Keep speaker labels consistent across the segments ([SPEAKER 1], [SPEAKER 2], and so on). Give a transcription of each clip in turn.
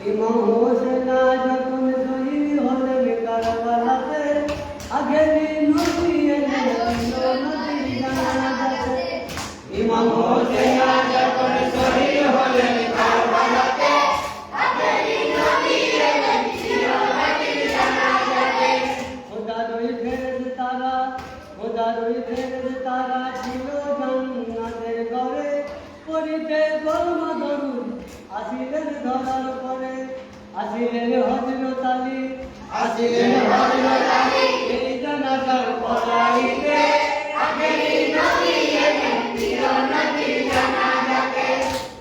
[SPEAKER 1] ইমাম হোসেন যখন শহীদ হলেন কারবালাতে, আগেরই নবী এলেন নদীর জানাজাতে। ইমাম হোসেন যখন শহীদ হলেন কারবালাতে, আগেরই নবী এলেন নদীর জানাজাতে। খোদারই ফেরেশতারা, খোদারই ফেরেশতারা ছিল জান্নাতের ঘরে, পড়িতে কলমা দরুদ আসিলেন ধরার পরে। আসিলেন হযরত আলী, আসিলেন হযরত আলী এই জানাজার পড়াইতে, আগেরই নবী এলেন নদীর জানাজাতে।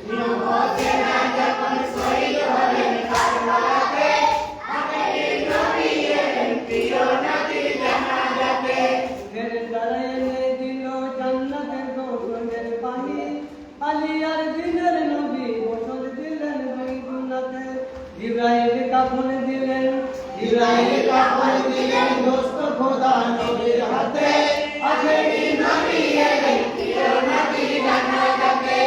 [SPEAKER 1] ইমাম হোসেন যখন শহীদ হলেন কারবালাতে, আগেরই নবী এলেন নদীর জানাজাতে। ফেরেশতারা এনে দিল জান্নাতের গোসলের পানি, আলী আর দিনের নবী গোসল দিলেন বাইতুল্লাহতে। জিবরাইল কাফন দিলেন, জিবরাইল কাফন দিলেন দোস্ত খোদা নবীর হাতে, আগেরই নবী এলেন নদীর জানাজাতে।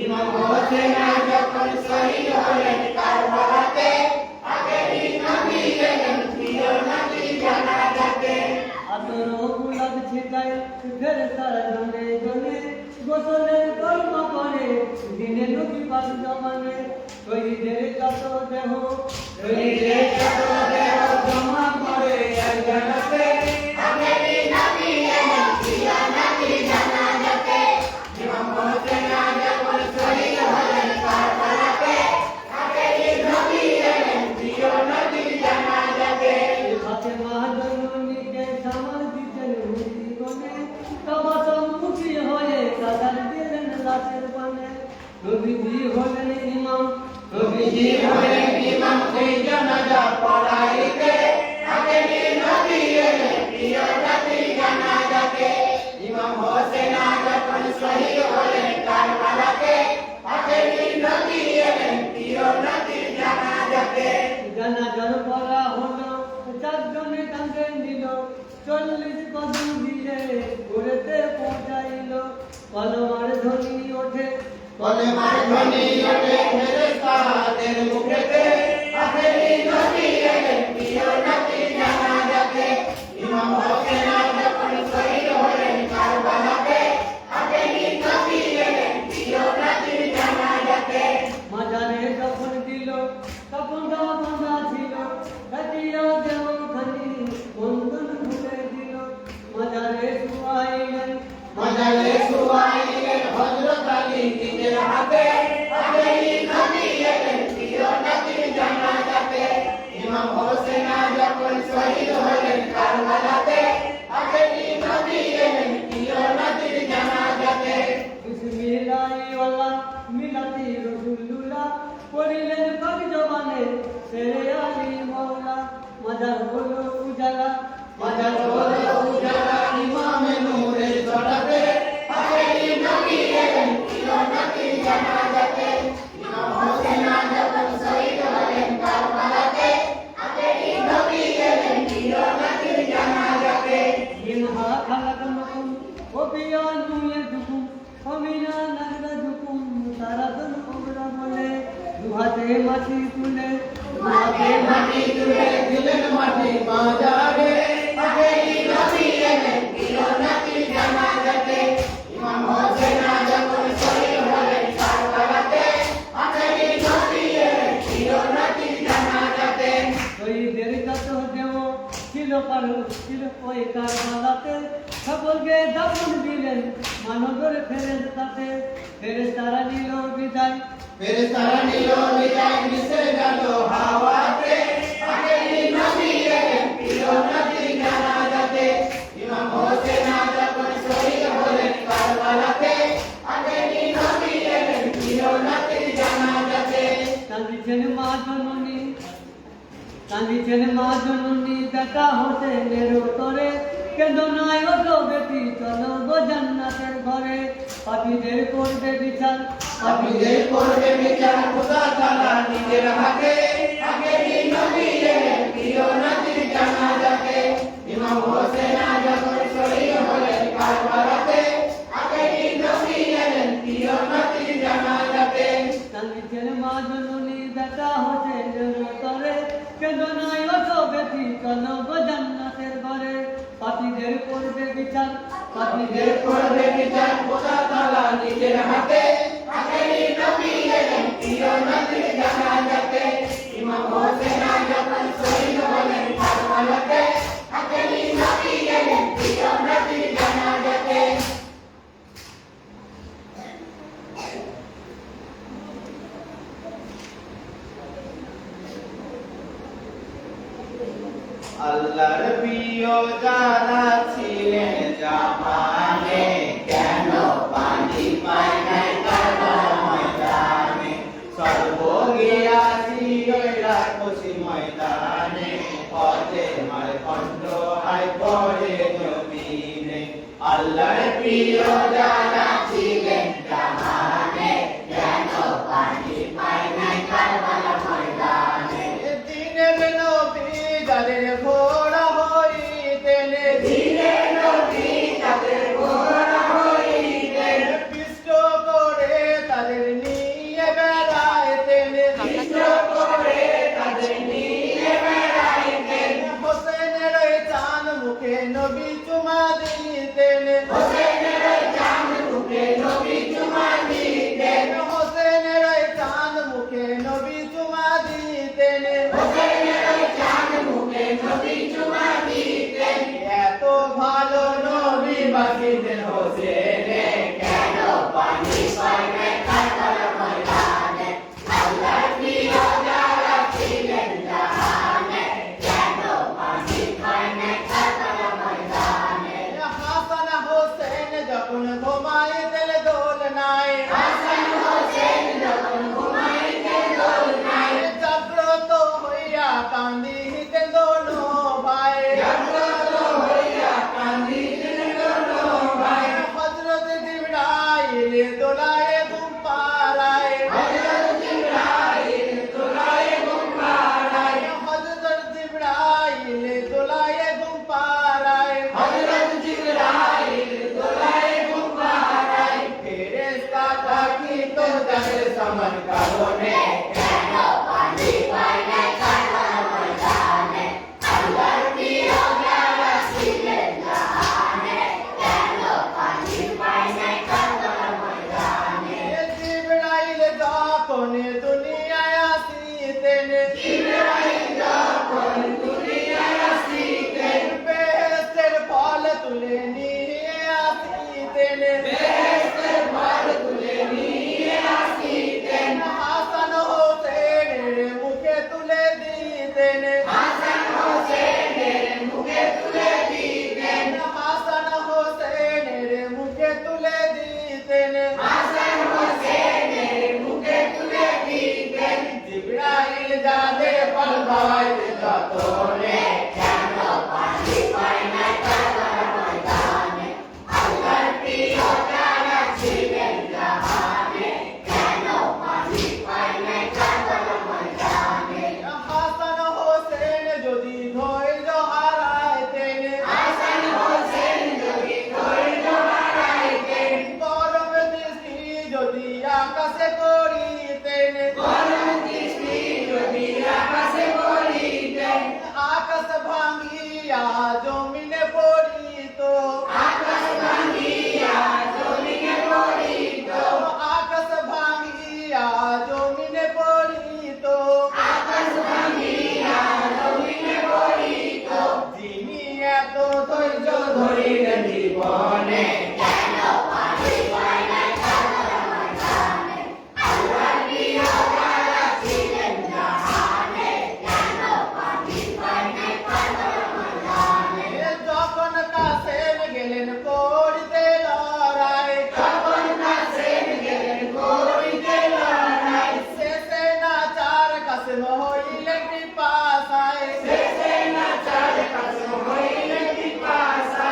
[SPEAKER 1] ইমাম হোসেন যখন শহীদ হলেন কারবালাতে, আগেরই নবী এলেন নদীর জানাজাতে। আতর গুলাব ছিটায় ফেরেশতারা জনে জনে, গোসলের কলমা পড়ে দিনে নবী পাক জমানে। শহীদের যত দেহ, শহীদের যত দেহ জমা করে এক জায়গাতে, আগেরই নবী এলেন নদীর জানাজাতে। ইমাম হোসেন যখন শহীদ হলেন কারবালাতে, আগেরই নবী এলেন নদীর জানাজাতে। ফাতেমা জননীকে সামাল দিতেন মুক্তি গনে, তবা সম্মুখী হয়ে কাদার দিলেন লাশের পানে। নবীজি হলেন ইমাম, নবীজি হলেন ইমাম এই জানাজা পড়াইতে, আগেরই নবী এলেন নদীর জানাজাতে। ইমাম হোসেন যখন শহীদ হলেন কারবালাতে, আগেরই নবী এলেন নদীর জানাজাতে। জানাজার পড়া হলো, চারজনে কাঁধে নিল, 40 কদম দিয়ে ঘুরেতে পৌঁছাইল। কলমার ধ্বনি ওঠে, কলমার ধ্বনি ওঠে ফেরেশতাদের মুখেতে, আগেরই নবী এলেন নদীর জানাজাতে। ইমাম হোসেন যখন শহীদ হলেন কারবালাতে, আগেরই নবী এলেন নদীর জানাজাতে। মাজারে যখন দিল তখন বাঁধা ছিল, কাটিয়া দেওখানি বন্ধন খুলে দিল। মাজারে শুয়াইলেন, মাজারে শুয়াইলেন হযরত আলী নিজের হাতে, আগেরই নবী এলেন নদীর জানাজাতে। ইমাম হোসেন যখন শহীদ হলেন কারবালাতে, আগেরই নবী এলেন নদীর জানাজাতে। বিসমিল্লাহিওয়াল্লাহ মিলাতি রাসূলুল্লাহ পড়িলেন পাক জবানে, শেরে আলী মাওলা। মাজার হলো উজালা, মাজার হলো উজালা ইমামে নূরের ছটাতে, আগেরই নবী এলেন নদীর জানাজাতে। ইমাম হোসেন যখন শহীদ হলেন কারবালাতে, আগেরই নবী এলেন নদীর জানাজাতে। ইনহা খালাকনাকুম ওয়া বিয়ানু ইয়াদুকুম ওয়া মিনা নাগরাজুকুম তারাতুন কুবরা বলে, দুহাতে মাটি তুলে, দুহাতে মাটি তুলে দিলেন মাটি মাজারে, আগেরই নবী এলেন নদীর জানাজাতে। ইমাম হোসেন যখন শহীদ হলেন কারবালাতে, আগেরই নবী এলেন নদীর জানাজাতে। শহীদের যত দেহ ছিল ছিল ওই কারবালাতে, সকলকে দাফন দিলেন মানবের ফেরেশতাতে। ফেরেশতারা নিল বিদায়, ফেরেশতারা নিল বিদায় মিশে গেল হাওয়াতে, আগেরই নবী এলেন নদীর জানাজাতে। ইমাম হোসেন যখন শহীদ হলেন কারবালাতে, আগেরই নবী এলেন নদীর জানাজাতে। কাঁদিছেন মা জননী, কাঁদিছেন মা জননী, বেটা হোসেনের উত্তরে, কেঁদো নাই ওঠো বেটি চলো গো জান্নাতের ঘরে পাপীদের করবে বিচার
[SPEAKER 2] পাপীদের করবে বিচার খোদা তাআলা নিজের হাতে আখেরি নবী এলেন প্রিয় নবীর জানাজাতে ইমাম হোসেন যখন শহীদ হলেন কারবালাতে আখেরি নবী এলেন প্রিয় নবীর জানাজাতে
[SPEAKER 1] কাঁদিছেন মা জননী বেটা হোসেনের তরে কেঁদো নাই ওঠো বেটি চলো গো জান্নাতের ঘরে পাপীদের করবে বিচার
[SPEAKER 2] পাপীদের করবে বিচার খোদা তাআলা নিজের হাতে আখেরি নবী এলেন প্রিয় নবীর জানাজাতে ইমাম হোসেন যখন শহীদ হলেন কারবালাতে আখেরি নবী এলেন প্রিয় নবীর জানাজাতে আল্লাহর প্রিয় যারা ছিলেন জামানে কেন পানি পায় নাই কারবালার ময়দানে সর্বগিয়াসী ওইরা খুশি ময়দানে পথে মার কণ্ঠ আয় পড়ে জমিনে আল্লাহর প্রিয় যারা ছিলেন জামানে কেন পানি পায় নাই কারবালার ময়দানে দিনের নবী যাদের ঘোড়া হইতেন দিনের নবী যাদের ঘোড়া হইতেন পিষ্ট করে তাদের নিয়ে বেড়াইতেন পিষ্ট করে তাদের নিয়ে বেড়াইতেন হোসেনের চাঁদ মুখে নবী চুমা দিতেন হোসেনের চাঁদ মুখে নবী চুমা দিতেন হোসেনের চাঁদ মুখে নবী চুমা দিতেন এত ভালো নবী বাকিদের হোসেনে কেন পানি পায় নাই কারবালার ময়দানে আল্লাহর প্রিয় যারা ছিলেন জাহানে কেন পানি পায় নাই কারবালার ময়দানে হাসান হোসেন যখন ঘুমাইতেন দোলনায় হাসান হোসেন যখন ঘুমাইতেন দোলনায় জাগ্রত হইয়া কান্দিতেন দোনো ভাই জাগ্রত হইয়া কান্দিতেন দোনো ভাই হযরত জিবরাইল দোলায়ে ঘুম পাড়ায় হযরত জিবরাইল দোলায়ে ঘুম পাড়ায় হযরত জিবরাইল দোলায়ে ঘুম পাড়ায় হযরত জিবরাইল দোলায়ে ঘুম পাড়ায় ফেরেশতা থাকিত যাদের সমান কারণে কেন পানি পায় নাই কারবালার ময়দানে আল্লাহর প্রিয় যারা ছিলেন জাহানে কেন পানি পায় নাই কারবালার ময়দানে জিবরাইল যখন দুনিয়ায় আসিতেন জিবরাইল যখন দুনিয়ায় আসিতেন বেহেশতের ফল তুলে নিয়ে আসিতেন বেহেশতের ফল তুলে নিয়ে আসিতেন হাসান হোসেনের মুখে তুলে দিতেন হাসান হোসেনের মুখে তুলে দিতেন হাসান হোসেনের মুখে তুলে দিতেন হাসান হোসেনের মুখে তুলে দিতেন জিবরাইল যাদের ফল খাওয়াইতে যতনে কেন পানি পায় নাই কারবালার ময়দানে আল্লাহর প্রিয় যারা ছিলেন জাহানে কেন পানি পায় নাই কারবালার ময়দানে হাসান হোসেন যদি ধৈর্য হারাইতেন হাসান হোসেন যদি ধৈর্য হারাইতেন গরম দৃষ্টি যদি আকাশে করিতেন গরম দৃষ্টি যদি আকাশে করিতেন আকাশ ভাঙিয়া জমিনে পড়িত আকাশ ভাঙিয়া জমিনে পড়িত আকাশ ভাঙিয়া জমিনে পড়িত আকাশ ভাঙিয়া জমিনে পড়িত যিনি এত ধৈর্য ধরিলেন জীবনে কেন পানি পায় নাই কারবালার ময়দানে আল্লাহর প্রিয় যারা ছিলেন জাহানে কেন পানি পায় নাই কারবালার ময়দানে যখন কাসেম গেলেন করিতে লড়াই যখন কাসেম গেলেন করিতে লড়াই শেষে নাচার কাসেম হইলেন পিপাসায় শেষে নাচার কাসেম হইলেন পিপাসায়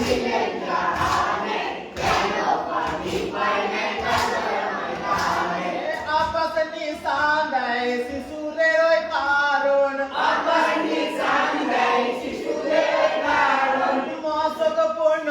[SPEAKER 2] ছিলেন জাহানে, কেন পানি পায় নাই কারবালার ময়দানে। আব্বাস নিশান দেয় শিশুদের ওই কারণ, আব্বাস নিশান দেয় শিশুদের ওই কারণ। মস্তকপূর্ণ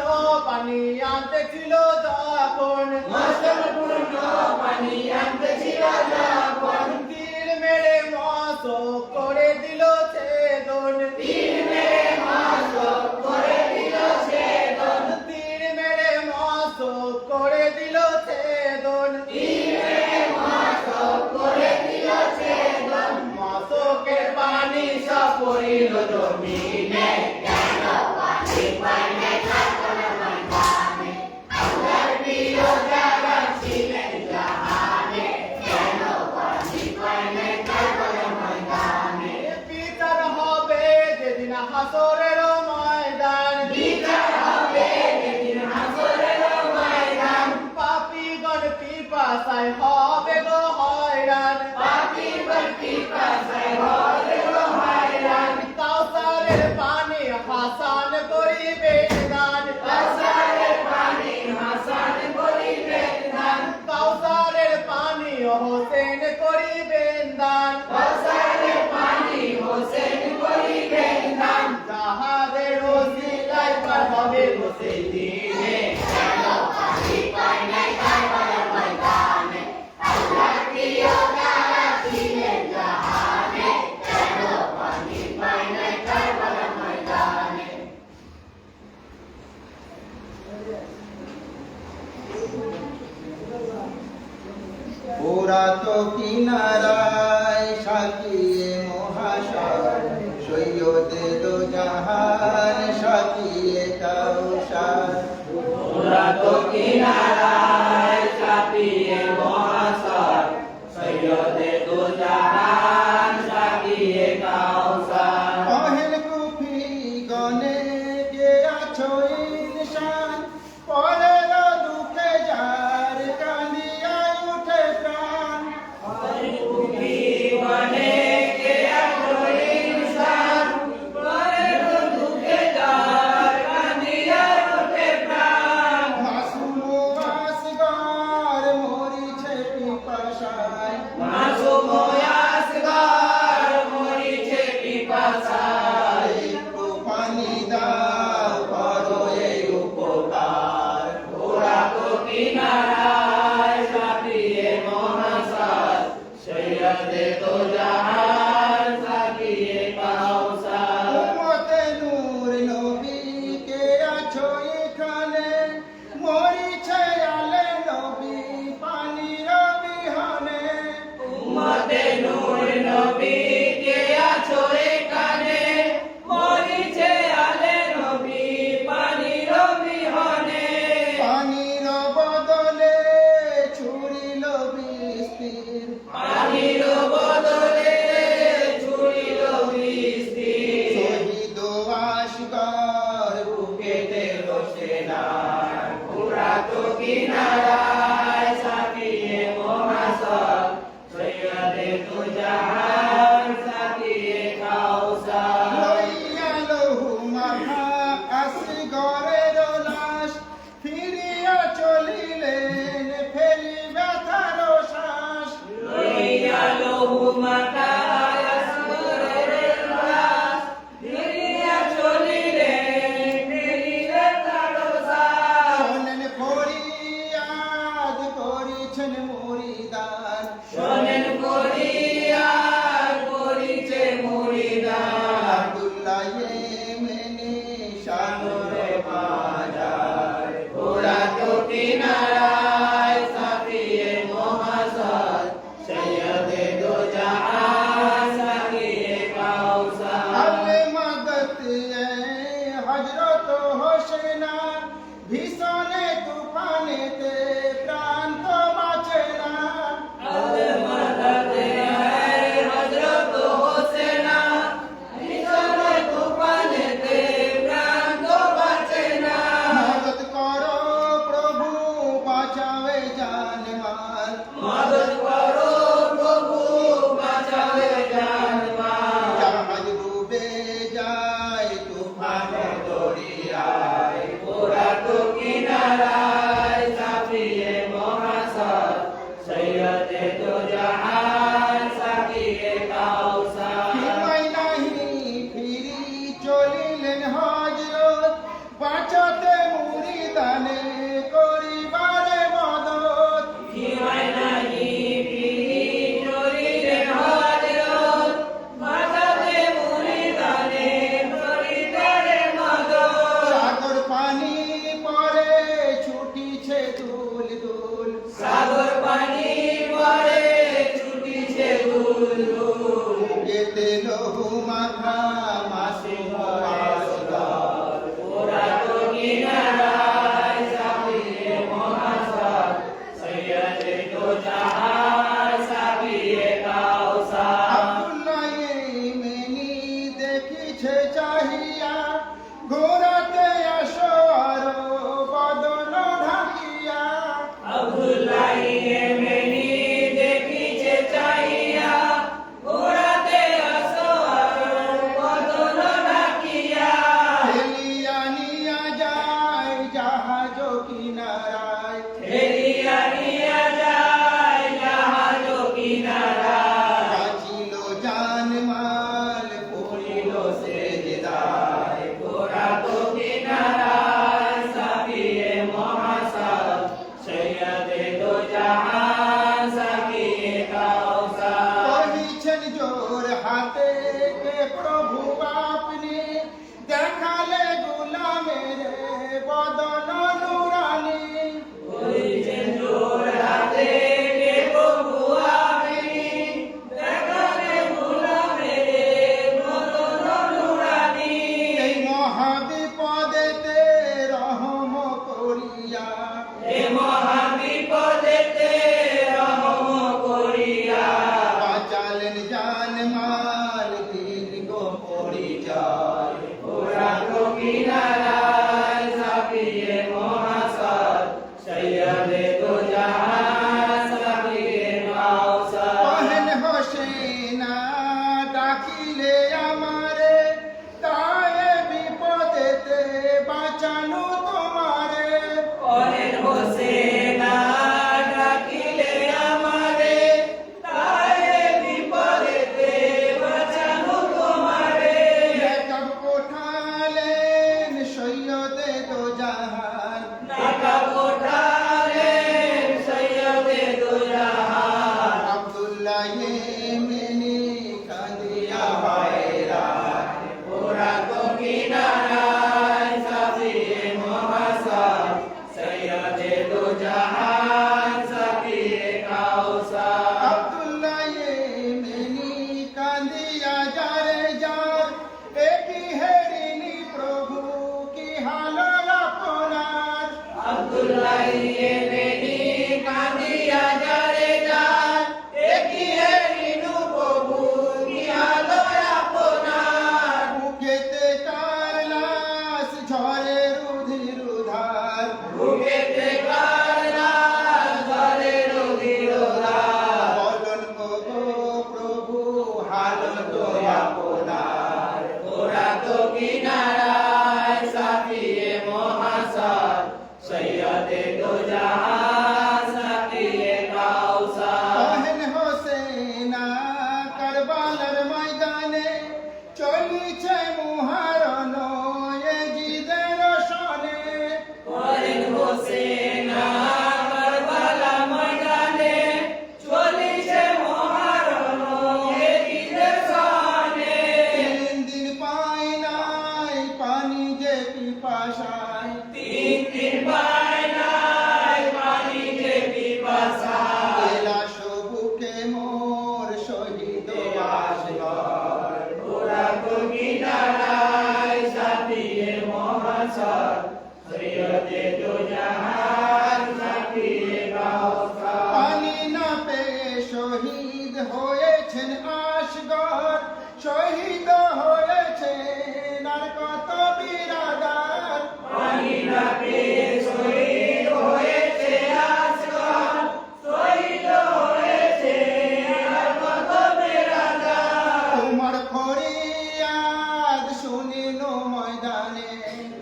[SPEAKER 2] পানি আনতে ছিল যখন, মস্তকপূর্ণ পানি আনতে ছিল যখন। তীর মেরে মস্তক করে দিল ছেদন, তীর মেরে মস্তক করে দিল ছেদন। তীর মেরে মস্তক করে দিল ছেদন, তীর মেরে মস্তক করে দিল ছেদন। মস্তকের পানি সব পড়িল জমিনে, কেন পানি পায় নাই কারবালার ময়দানে। আল্লাহর প্রিয় যারা ছিলেন জাহানে, কেন পানি পায় নাই কারবালার ময়দানে। বিচার হবে যেদিন হাসরের ময়দান, বিচার হবে যেদিন হাসরের ময়দান। পাপীগণ পিপাসায় হবে গো হয়রান, পাপীগণ পিপাসায় হবে গো হয়রান। কাউসারের পানি হাসান করিবেন দান, কাউসারের পানি হাসান করিবেন দান। কাউসারের পানি হোসেন করিবেন দান, কাউসারের পানি হোসেন করিবেন দান। যাহাদের ওসিলায় পার হবে গো সেই দিনে, কেন পানি পায় নাই কারবালার ময়দানে। আল্লাহর প্রিয় যারা ছিলেন জাহানে, কেন পানি পায় নাই কারবালার ময়দানে।
[SPEAKER 3] পুরাত কিনারায় সাকিয়ে মহাসার, সৈয়দে দো জাহান সাকিয়ে কাউসার।
[SPEAKER 2] পুরাত কিনারায় সাকিয়ে মহাসার, সৈয়দে দো জাহান সাকিয়ে কাউসার।
[SPEAKER 3] পহেল কুফি গনে কে আছো ইনসান, পরের দুঃখে যার কান্দিয়া উঠে প্রাণ।
[SPEAKER 2] জীবনে কে আছো ইনসান, পরের দুঃখে যার কান্দিয়া ওঠে প্রাণ।
[SPEAKER 3] মাসুম আসগর মরিছে পিপাসায়,
[SPEAKER 2] মাসুম আসগর মরিছে পিপাসায়।
[SPEAKER 3] একটু পানি দাও করো এই উপকার।
[SPEAKER 2] পুরাত কিনারায় সাকিয়ে মহাসার, সৈয়দে দো জাহান সাকিয়ে কাউসার।
[SPEAKER 3] উম্মতে নূর নবী কে আছো এখানে, মরিছে আলে নবী পানির বিহনে।
[SPEAKER 2] উম্মতে নূর নবী কে আছো এখানে, মরিছে আলে নবী পানির বিহনে।
[SPEAKER 3] পানির বদলে ছুড়িল বৃষ্টির,
[SPEAKER 2] পানির বদলে ছুড়িল বৃষ্টি।
[SPEAKER 3] শহীদ আসগর
[SPEAKER 2] বুকেতে বসে না, পুরাত কিনারায় সাকিয়ে মহাসার, সৈয়দে দো জাহান সাকিয়ে কাউসার।
[SPEAKER 3] লইয়া লহু মাখা আসগরের লাশ, ফিরিয়া চলিলেন ফেলি ব্যথার শ্বাস।
[SPEAKER 2] লইয়া লহু মাথায় আসগরের লাশ, ফিরিয়া চলিলেন ফেলিলে তার শ্বাস।
[SPEAKER 3] শোনেন ফরিয়াদ করিছেন মুরিদান,
[SPEAKER 2] শোনেন ফরিয়াদ করিছে মুরিদান।
[SPEAKER 3] আব্দুল্লাহ ইয়েমেনি সাগরে বাজার।
[SPEAKER 2] পুরাত কিনারায় সাকিয়ে মহাসার, সৈয়দে দো জাহান সাকিয়ে কাউসার।
[SPEAKER 3] আলে মদত হযরত হোসেনা, ভীষণে তুফানেতে প্রাণ তো বাঁচে না।
[SPEAKER 2] আলে মদতে হযরত হোসেনা, ভীষণে তুফানেতে প্রাণ তো বাঁচে না।
[SPEAKER 3] মদত করো প্রভু বাঁচাবে জানমাল,
[SPEAKER 2] মদদ করো প্রভু বাঁচাবে জানমাল।
[SPEAKER 3] জাহাজ ডুবে যায় তুফানে দরিয়ায়।
[SPEAKER 2] পুরাত কিনারায় সাফিয়ে মহাসাদ সৈয়দে দো জাহান সাফিয়ে কাউসার
[SPEAKER 3] আব্দুল্লাহ ইয়েমেনি দেখিছে চাহিয়া ঘোরাতে আসো আরো বদন ঢাকিয়া
[SPEAKER 2] আব্দুল্লাহ ইয়েমেনি দেখিছে চাহিয়া ঘোরাতে আসো আরো বদন ঢাকিয়া
[SPEAKER 3] ফেলিয়া নিয়া যায় জাহাজ কিনারায়
[SPEAKER 2] ফেলিয়া নিয়া যায় জাহাজ কিনারায়
[SPEAKER 3] বাঁচিল জানমাল
[SPEAKER 2] পড়িল সেজদায় ঘোরা তো কিনারায় সাফিয়ে মহাসাদ সৈয়দে দো জাহান সাফিয়ে কাউসার
[SPEAKER 3] কহিছেন জোর হাতে কে প্রভু আপনি দেখালে গুলামের বদন নুরানি
[SPEAKER 2] করিছেন জোর হাতে কে প্রভু আপনি দেখালে গোলামের বদন নুরানি
[SPEAKER 3] এই মহাবিপদেতে রহম করিয়া
[SPEAKER 2] এ মহাবিপদেতে রহম করিয়া
[SPEAKER 3] বাঁচালেন জানমাল দীর্ঘ পরিচয়
[SPEAKER 2] ঘোরা তো কিনারায় সাফিয়ে মহাসাদ সৈয়দে দো জাহান সাফিয়ে কাউসার
[SPEAKER 3] কহেন হোসেনা ডাকিলে আমারে তায়ে বিপদেতে বাঁচানো তোমারে
[SPEAKER 2] করেন হোসেনা ডাকিলে আমারে তায়ে বিপদেতে বাঁচানো তোমারে
[SPEAKER 3] নেকাব ওঠালেন সৈয়দে দো জাহান
[SPEAKER 2] টাকা ওঠালেন সৈয়দে দো জাহান
[SPEAKER 3] আব্দুল্লাহ ইয়েমেনি কাঁদিয়া
[SPEAKER 2] হয়রান ঘোরা তো কিনারায় সাফিয়ে মহাসাদ সৈয়দে দো জাহান সাফিয়ে কাউসার
[SPEAKER 3] আব্দুল্লাহ ইয়েমেনি কাঁদিয়া যারে যার একই হেরিনি প্রভু কি হাল আপনার
[SPEAKER 2] আব্দুল্লাহ ইয়েমেনি কাঁদিয়া যারে যান একই হেরিনু প্রভু কি হাল আপনার
[SPEAKER 3] মুখেতে কার লাশ ঝরে রুধির উধার
[SPEAKER 2] বুকেতে কারলাল ধরে রুধিরোধার
[SPEAKER 3] বলন গো প্রভু হাল
[SPEAKER 2] তো আপনার ঘোরা তো কিনারায় সাফিয়ে মহাসাদ সৈয়দে দো জাহান সাফিয়ে কাউসার
[SPEAKER 3] কহেন হোসেনা কারবালার ময়দানে চলিছে মুহারণ এজিদের সনে
[SPEAKER 2] করেন হোসেনা কারবালা ময়দানে চলিছে মহারণ এজিদের সনে
[SPEAKER 3] 3 দিন পাই নাই পানি যে পিপাসায়
[SPEAKER 2] 3 দিন পায় নাই পানি যে পিপাসা
[SPEAKER 3] লাশ বুকে মোর শহীদ
[SPEAKER 2] আসগর ঘোরা তো কিনারায় সাফিয়ে মহাসাদ সৈয়দে দো জাহান সাফিয়ে কাউসার
[SPEAKER 3] পানি না পেয়ে শহীদ হয়েছেন আসগর শহীদ হয়েছেন আর কত বিরাদার
[SPEAKER 2] পানি না পেয়ে শহীদ হয়েছে আসগর শহীদ হয়েছে আর কত বেরাদার
[SPEAKER 3] তোমার ফরিয়াদ শুনিল ময়দানে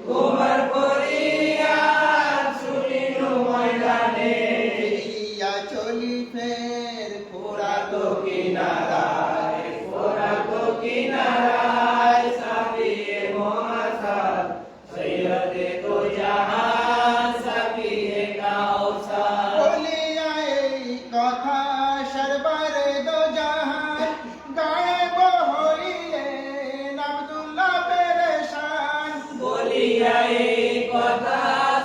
[SPEAKER 2] তোমার ফরিয়াদ শুনিনু ময়দানে
[SPEAKER 3] ফিরিয়া চলি ফের
[SPEAKER 2] ঘোরা তো কিনারায় ঘোরা তো কিনারায় সাফিয়ে মহাসাদ সৈয়দে দো জাহান সাফিয়ে কাউসার
[SPEAKER 3] বলিয়া এই কথা সরবারে দো জাহান গায়েব হইলেন আব্দুল্লাহ পেরেশান
[SPEAKER 2] বলিয়া এই কথা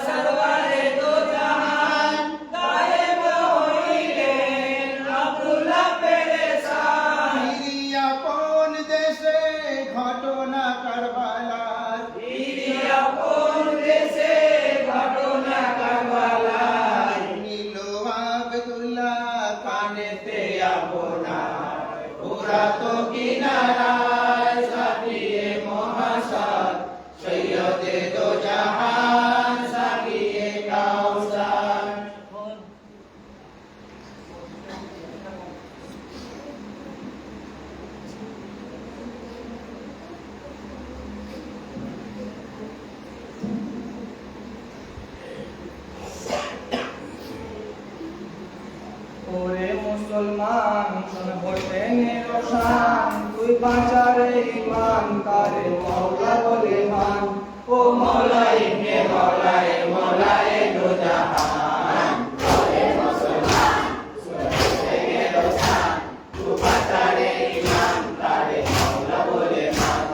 [SPEAKER 2] সরওয়ারে দো জাহান গায়েব হইলেন আব্দুল্লাহ পেরেশান
[SPEAKER 3] ফিরিয়া কোন দেশে ঘটনা কারবালার
[SPEAKER 2] ফিরিয়া কোন দেশে
[SPEAKER 3] মুসলমান শোন হোসেনের শান তুই বাঁচারে ইমান তারে মওলা বলে মান
[SPEAKER 2] ও মওলা ইবনে মওলায়ে মওলায়ে দো জাহান ওরে মুসলমান শুন হোসেনের শান তুই বাঁচারে ইমান তারে মওলা বলে মান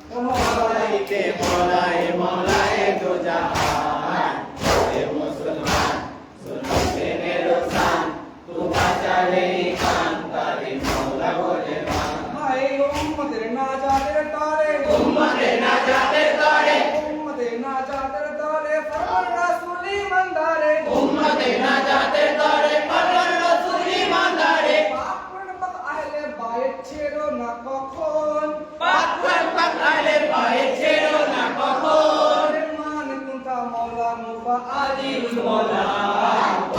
[SPEAKER 2] ও মওলা ইবনে মওলায়ে মওলায়ে দো জাহান ওরে মুসলমান শুন হোসেনের শান তুই বাঁচারে ইমান তারে মওলা বলে মান
[SPEAKER 3] হায় উম্মতের নাজাতের তরে
[SPEAKER 2] উম্মতের নাজাতের তরে
[SPEAKER 3] উম্মতের নাজাতের তরে ফরমান রাসূল ইমানদারে
[SPEAKER 2] উম্মতের নাজাতের তরে ফরমান রাসূল ইমানদারে
[SPEAKER 3] পাক পরপাত আহলে বাইত ছেড়ো না কখন
[SPEAKER 2] পাক পরপাত আহলে বাইত ছেড়ো না কখন
[SPEAKER 3] মান কুনতা মওলা মুফা
[SPEAKER 2] আজিল মওলা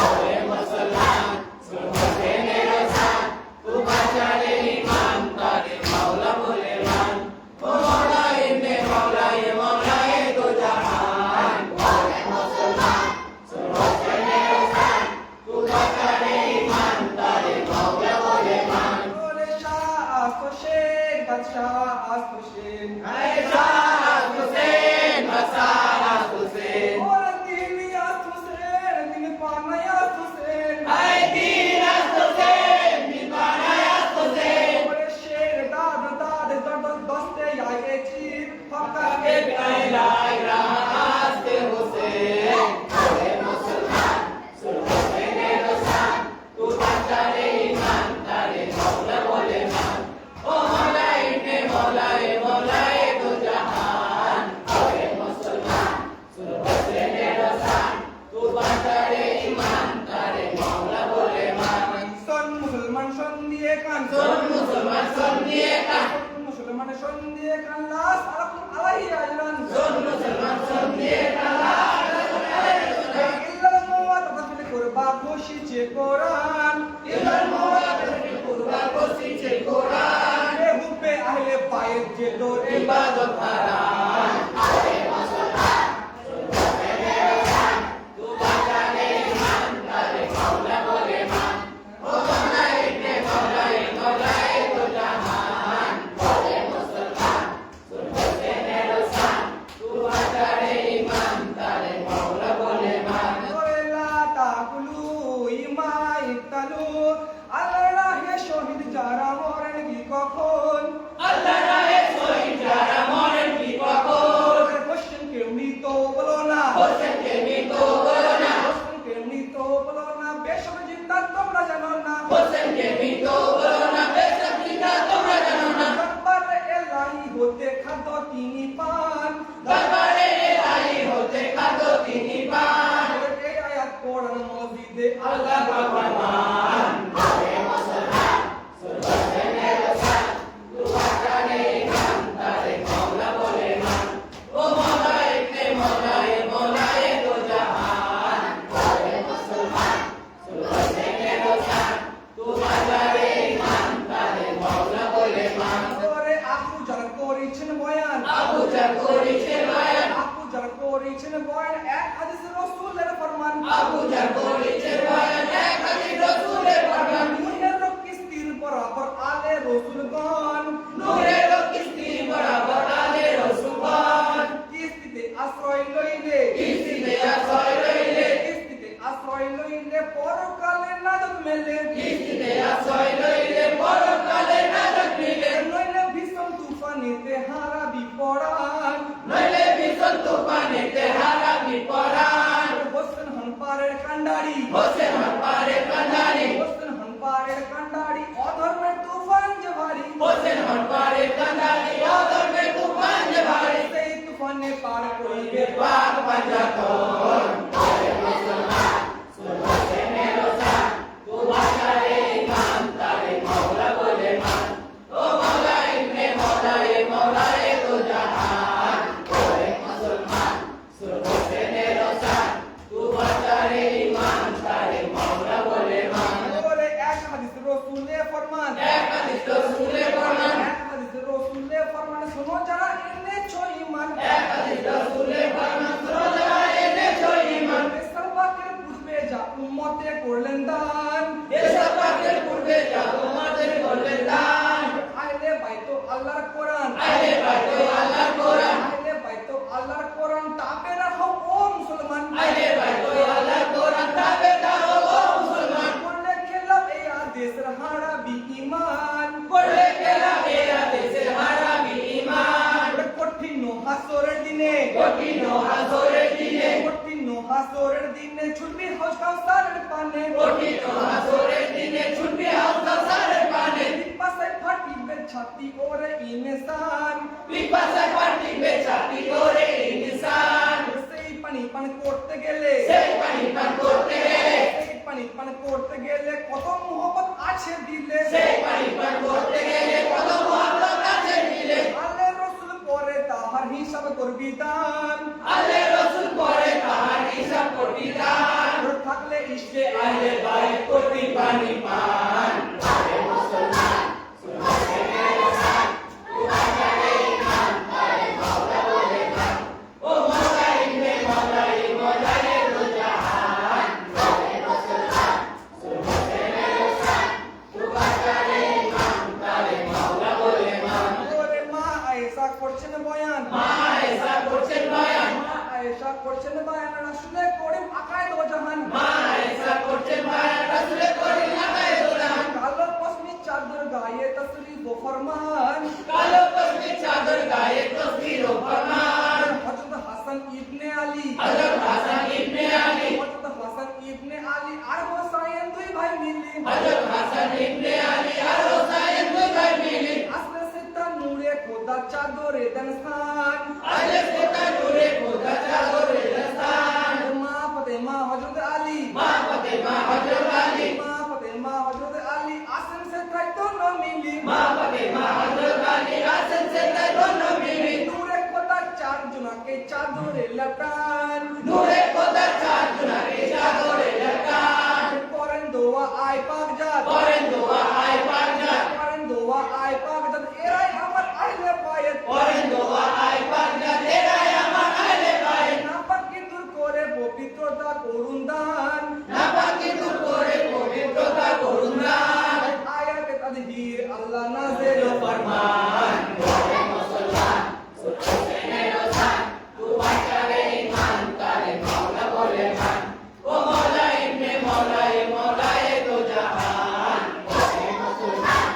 [SPEAKER 2] ওরে মুসলমান শুন হোসেনের শান তুই বাঁচারে ইমান তারে মাওলা বলে মান ও মওলা ইবনে মওলায়ে মওলায়ে দো জাহান ওরে মুসলমান শুন হোসেনের শান তুই বাঁচারে ইমান তারে মাওলা বলে মান
[SPEAKER 3] ওরে শাহ হোসেন বাদশাহ হোসেন
[SPEAKER 2] আয় শাহ হোসেন বাদশাহ হোসেন
[SPEAKER 3] ওরে তিনি হোসেন তিনি পানায় হোসেন
[SPEAKER 2] আয় দিন হোসেন বিপানায় হোসেন
[SPEAKER 3] ওরে শের দাদ দাদ দর্দ দস্তে আইছি ফাঁকা
[SPEAKER 2] কে বিলাই রাস্তে হোসেন ওরে মুসলমান শুন হোসেনের শান তুই বাঁচারে ইমান তারে মাওলা বলে মান ও মওলা ইবনে মওলায়ে মওলায়ে দো জাহান ওরে মুসলমান শুন হোসেনের শান তুই বাঁচারে ইমান তারে মাওলা বলে মান
[SPEAKER 3] সন মুসলমান সন দিয়ে কান
[SPEAKER 2] শোন মুসলমান শোন দিয়ে কান
[SPEAKER 3] মুসলমান সন দিয়ে কান লাস আলাকুম আলাইহি আজরান
[SPEAKER 2] শোন মুসলমান শোন দিয়ে কান
[SPEAKER 3] ইল্লাল মুওয়াত তাফিল করবা বসিছে কোরআন
[SPEAKER 2] ইল্লাল মুওয়াফিক কুরবা বসিছে কোরআন
[SPEAKER 3] এ হুবে আহলে বাইত যে দোরে
[SPEAKER 2] ইবাদত হারাম ওরে মুসলমান শুন হোসেনের শান তুই বাঁচারে ইমান তারে মাওলা বলে মান ও মওলা ইবনে মওলায়ে মওলায়ে দো জাহান ওরে মুসলমান শুন হোসেনের শান তুই বাঁচারে ইমান তারে মাওলা বলে মান
[SPEAKER 3] ওরে লা তাকুলু ইমাই তালু আল্লাহ হে শহীদ যারা মরেন কি কখন
[SPEAKER 2] আল্লাহ রাহে শহীদ যারা মরেন কি কখন
[SPEAKER 3] হোসেন কে মৃত বলো না
[SPEAKER 2] হোসেনকে মৃত বলো না
[SPEAKER 3] হোসেন কে মৃত বলো না বেশক জিন্দা তোমরা জানো না
[SPEAKER 2] হোসেনকে মৃত বলো না বেশক জিন্দা তোমরা জানো না
[SPEAKER 3] দরবারে এলাহি হতে খাদ্য তিনি পান
[SPEAKER 2] দরবারে এলাহি হতে খাদ্য তিনি পান
[SPEAKER 3] এই আয়াত কোরআন মসজিদে
[SPEAKER 2] আল্লাহ ফরমান ওরে মুসলমান শুন হোসেনের শান তুই বাঁচারে ইমান তারে মাওলা বলে মান ও মওলা ইবনে মওলায়ে মওলায়ে দো জাহান ওরে মুসলমান শুন হোসেনের শান তুই বাঁচারে ইমান তারে মাওলা বলে মান
[SPEAKER 3] ওরে আপু যারা করেছেন বয়ান
[SPEAKER 2] আবু জার করেছে বয়ান
[SPEAKER 3] আপু যারা করেছেন বয়ান এক হাদিস রাসূলের ফরমান
[SPEAKER 2] আবু জার করেছে বয়ান এক হাদিস রাসূলের ফরমান
[SPEAKER 3] মুনের কিস্তির বরাবর আলে রাসূলগণ
[SPEAKER 2] নূরের কিস্তি বরাবর আলে রাসূলগণ
[SPEAKER 3] কিস্তিতে আশ্রয় লইলে
[SPEAKER 2] কিস্তিতে আশ্রয় লইলে
[SPEAKER 3] কিস্তিতে আশ্রয় লইলে পরকালে নাজাত মেলে
[SPEAKER 2] কিস্তিতে আশ্রয় লইলে পরকালে নাজাত মিলে
[SPEAKER 3] নইলে ভীষণ তুফানেতে হারাবি পরাণ
[SPEAKER 2] নইলে ভীষণ তুফানেতে হারাবি পরাণ
[SPEAKER 3] হোসেন হনপারের কান্ডারি
[SPEAKER 2] হোসেন হরপারে কান্ডারি
[SPEAKER 3] হোসেন হনপারের কান্ডারি অধর্মের তুফান যে ভারী
[SPEAKER 2] হোসেন হরপারে কান্ডারি অধর্মের তুফান যে ভারী
[SPEAKER 3] সেই তুফানে পার করিবে
[SPEAKER 2] পাক পাঞ্জাতন ওরে মুসলমান শুন হোসেনের শান তুই বাঁচারে ইমান তারে
[SPEAKER 3] দিনে ছুটবি হাউস কাউসারের পানে
[SPEAKER 2] কঠিন হাসরের দিনে ছুটবি হাউস কাউসারের পানে
[SPEAKER 3] পিপাসায় ফাটিবে ছাতি ওরে ইনসান
[SPEAKER 2] পিপাসায় ফাটিবে ছাতি ওরে ইনসান
[SPEAKER 3] সেই পানি পান করতে গেলে
[SPEAKER 2] সেই পানি পান করতে গেলে
[SPEAKER 3] সেই পানি পান করতে গেলে কত মোহব্বত আছে দিলে
[SPEAKER 2] সেই পানি পান করতে গেলে কত মহব্বত আছে দিলে
[SPEAKER 3] আল্লাহ রাসূল পরে তাহার হিসাব করবি দান
[SPEAKER 2] আল্লাহ রাসূল পরে তাহার হিসাব করবি দান
[SPEAKER 3] থাকলে ইশকে
[SPEAKER 2] আহলে বাইত করবি পানি পান আরে মুসলমান ও মওলা ইবনে মওলা মওলা দো জাহান আরে মুসলমান সুবহানাল্লাহ সুবহানাল্লাহ ইমাম তারে মওলা বলে মান
[SPEAKER 3] ওরে মা আয়েশা করছেন বয়ান
[SPEAKER 2] মা আয়েশা করছেন বয়ান
[SPEAKER 3] মা আয়েশা করছেন বয়ান রাসূলে করিম আকায়ে দো জাহান
[SPEAKER 2] মা আয়েশা করছেন বয়ান রাসূলে করিম আকায়ে দো জাহান
[SPEAKER 3] কালো পশমি চাদর গায়ে তসরিফ ও ফরমান
[SPEAKER 2] কালো পশমি চাদর গায়ে তসবির ও ফরমান
[SPEAKER 3] হযরত হাসান ইবনে আলী
[SPEAKER 2] হযরত হাসান ইবনে আলী
[SPEAKER 3] হযরত হাসান ইবনে আলী আর হোসাইন দুই ভাই মিলে
[SPEAKER 2] হযরত হাসান ইবনে আলী আর হোসাইন দুই ভাই মিলে
[SPEAKER 3] আসলে সেটা নূরে খোদা চাদরে দেন স্থান
[SPEAKER 2] আলে সেটা নূরে খোদা চাদরে দস্তান
[SPEAKER 3] মা ফাতেমা হযরত আলী
[SPEAKER 2] মা ফাতেমা হযরত আলী
[SPEAKER 3] মা ফাতেমা হযরত আলী আসেন সেটাই তো না মিলি
[SPEAKER 2] মা ফাতেমা হযরত আলী আসেন সেটা দোনো মিলে
[SPEAKER 3] নূরে খোদা চার জনাকে চাদরে লটান
[SPEAKER 2] নূরে খোদা চাদরে চাদরে লটকান
[SPEAKER 3] করেন দোয়া আয় পাক জাত
[SPEAKER 2] করেন দোয়া আয় পাক জাত
[SPEAKER 3] করেন দোয়া আয় পাক জাত এরাই আমার আহলে বায়াত
[SPEAKER 2] করেন দোয়া আয় পাক জাত এরাই আমার আহলে বাইত
[SPEAKER 3] নাপাকি দূর করে পবিত্রতা করুন দান
[SPEAKER 2] নাপাকি দূর করে পবিত্রতা করুন দান
[SPEAKER 3] আয়াতে তাদহির আল্লাহ নাযিল
[SPEAKER 2] ফরমান ওরে মুসলমান সুবহানাল্লাহ রোজান তু বাঁচারে ঈমান তারে মাওলা বলে মান ও মাওলা ইবনে মাওলা মাওলা দো জাহান ওরে মুসলমান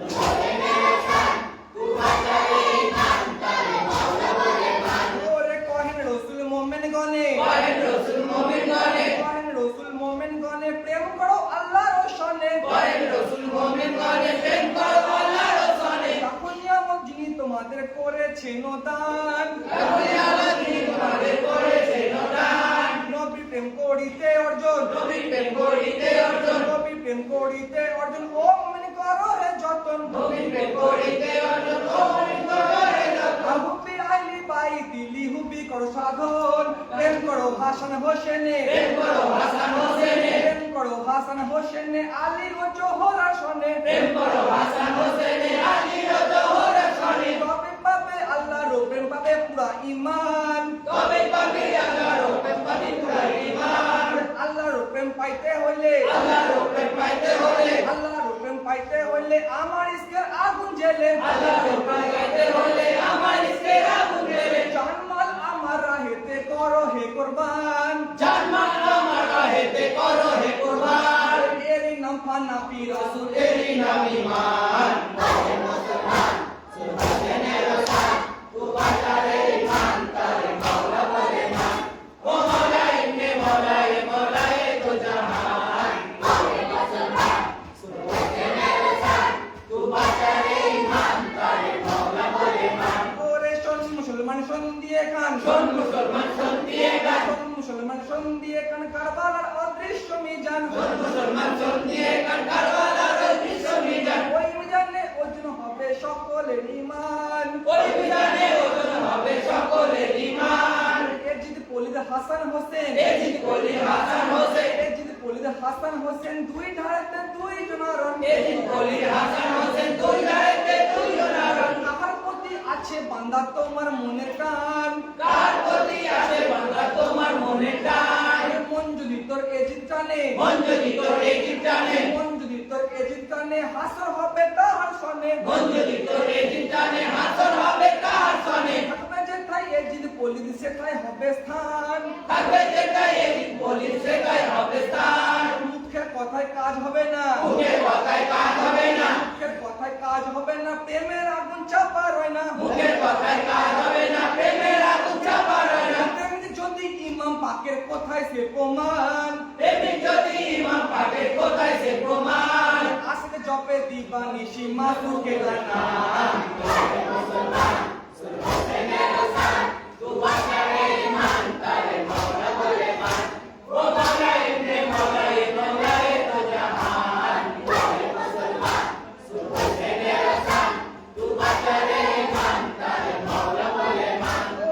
[SPEAKER 2] সুবহানাল্লাহ রোজান তু বাঁচারে ঈমান তারে মাওলা বলে মান
[SPEAKER 3] ওরে কহেন রাসূল মুমিন গনে
[SPEAKER 2] কহেন রাসূল মুমিন গনে
[SPEAKER 3] কহেন রাসূল মুমিন গনে প্রেম করো আল্লাহর শনে
[SPEAKER 2] কহেন রাসূল মুমিন গনে প্রেম করো আল্লাহর শনে
[SPEAKER 3] তখন নিয়ামত যিনি তোমাদের করেছেন দান
[SPEAKER 2] এখন আল্লাহ যিনি তোমাদের করেছেন দান
[SPEAKER 3] নবী প্রেম করিতে অর্জন
[SPEAKER 2] নবী প্রেম করিতে অর্জন
[SPEAKER 3] নবী প্রেম করিতে অর্জন ও মুমিন করো হে যতন
[SPEAKER 2] নবী প্রেম করিতে অর্জন ও মুমিন করে যতন
[SPEAKER 3] হুব্বি আহলি বাইতি লি হুব্বি করো সাধন প্রেম করো হাসান হোসেনে
[SPEAKER 2] প্রেম করো হাসান হোসেনে
[SPEAKER 3] প্রেম করো হাসান হোসেনে আলী ও জোহরার শনে
[SPEAKER 2] প্রেম করো হাসান হোসেনে আলী ও জোহরার শনে
[SPEAKER 3] তবে পাবে আল্লাহর প্রেম পাবে পুরা ঈমান
[SPEAKER 2] তবে পাবে আল্লাহর প্রেম পাবে পুরা ঈমান
[SPEAKER 3] আল্লাহর প্রেম পাইতে হইলে
[SPEAKER 2] আল্লাহর প্রেম পাইতে হলে
[SPEAKER 3] আল্লাহর প্রেম পাইতে হইলে আমার ইশকের আগুন জ্বেলে
[SPEAKER 2] আল্লাহর প্রেম পাইতে হলে আমার ইশকের আগুন জ্বলে
[SPEAKER 3] জানমাল আমার রাহেতে করো হে কুরবান
[SPEAKER 2] জানমাল আমার রাহেতে করো হে কুরবান
[SPEAKER 3] এরই নাম ফানা পি রাসূল
[SPEAKER 2] তেরি নাম ঈমান ওরে মুসলমান সুবহানাল্লাহ রোজান তু বাঁচারে ঈমান তারে মাওলা বলে মান ও মাওলা ইবনে মাওলা মাওলা দো জাহান ওরে মুসলমান সুবহানাল্লাহ রোজান তু বাঁচারে ঈমান তারে মাওলা বলে মান
[SPEAKER 3] ওরে শোন মুসলমান শোন দিয়ে কান
[SPEAKER 2] শোন মুসলমান শোন দিয়ে গান
[SPEAKER 3] শোন মুসলমান শোন দিয়ে কান কারবালার অদৃশ্য মিজান
[SPEAKER 2] শোন মুসলমান শোন দিয়ে গান কারবালার দৃশ্য মিজান
[SPEAKER 3] ওই মিজানে ওজন হবে সকলের ঈমান
[SPEAKER 2] ওই বিধানে ওজন হবে সকলের ঈমান
[SPEAKER 3] এজিদ পলিদ হাসান হোসেন
[SPEAKER 2] এজিদ কলি হাসান হোসেন
[SPEAKER 3] এজিদ পলিদ হাসান হোসেন দুই ধারেতে দুই জনারন
[SPEAKER 2] এজিদ কলি হাসান হোসেন দুই ধারেতে দুই জনারন
[SPEAKER 3] কাহার প্রতি আছে বান্দা তোমার মনের টান
[SPEAKER 2] কার প্রতি আছে বান্দা তোমার মনে টান
[SPEAKER 3] মন যদি তোর এজিদ টানে
[SPEAKER 2] মন যদি তোর এজিদ টানে
[SPEAKER 3] মন যদি তোর এজিদ টানে হাসর হবে তাহার সনে
[SPEAKER 2] মন যদি তোর এজিদ টানে হাসর হবে তাহার সনে
[SPEAKER 3] থাকবে যেথায় এজিদ পলিদ সেটাই হবে স্থান
[SPEAKER 2] থাকবে যেটাই এজিদ কলি সেটাই হবে স্থান
[SPEAKER 3] মুখের কথায় কাজ হবে না
[SPEAKER 2] মুখের কথায় কাজ হবে না
[SPEAKER 3] মুখের কথায় কাজ হবে না প্রেমের আগুন চাপা রয় না
[SPEAKER 2] মুখের কথায় কাজ হবে না প্রেমের আগুন চাপা রয় না
[SPEAKER 3] তেমনি যদি যদি ইমাম পাকের কথায় সে প্রমাণ,
[SPEAKER 2] তেমনি যদি ইমাম পাকের কোথায় সে প্রমাণ,
[SPEAKER 3] আসলে জপে দিবা নিশি মাসুকে জানা।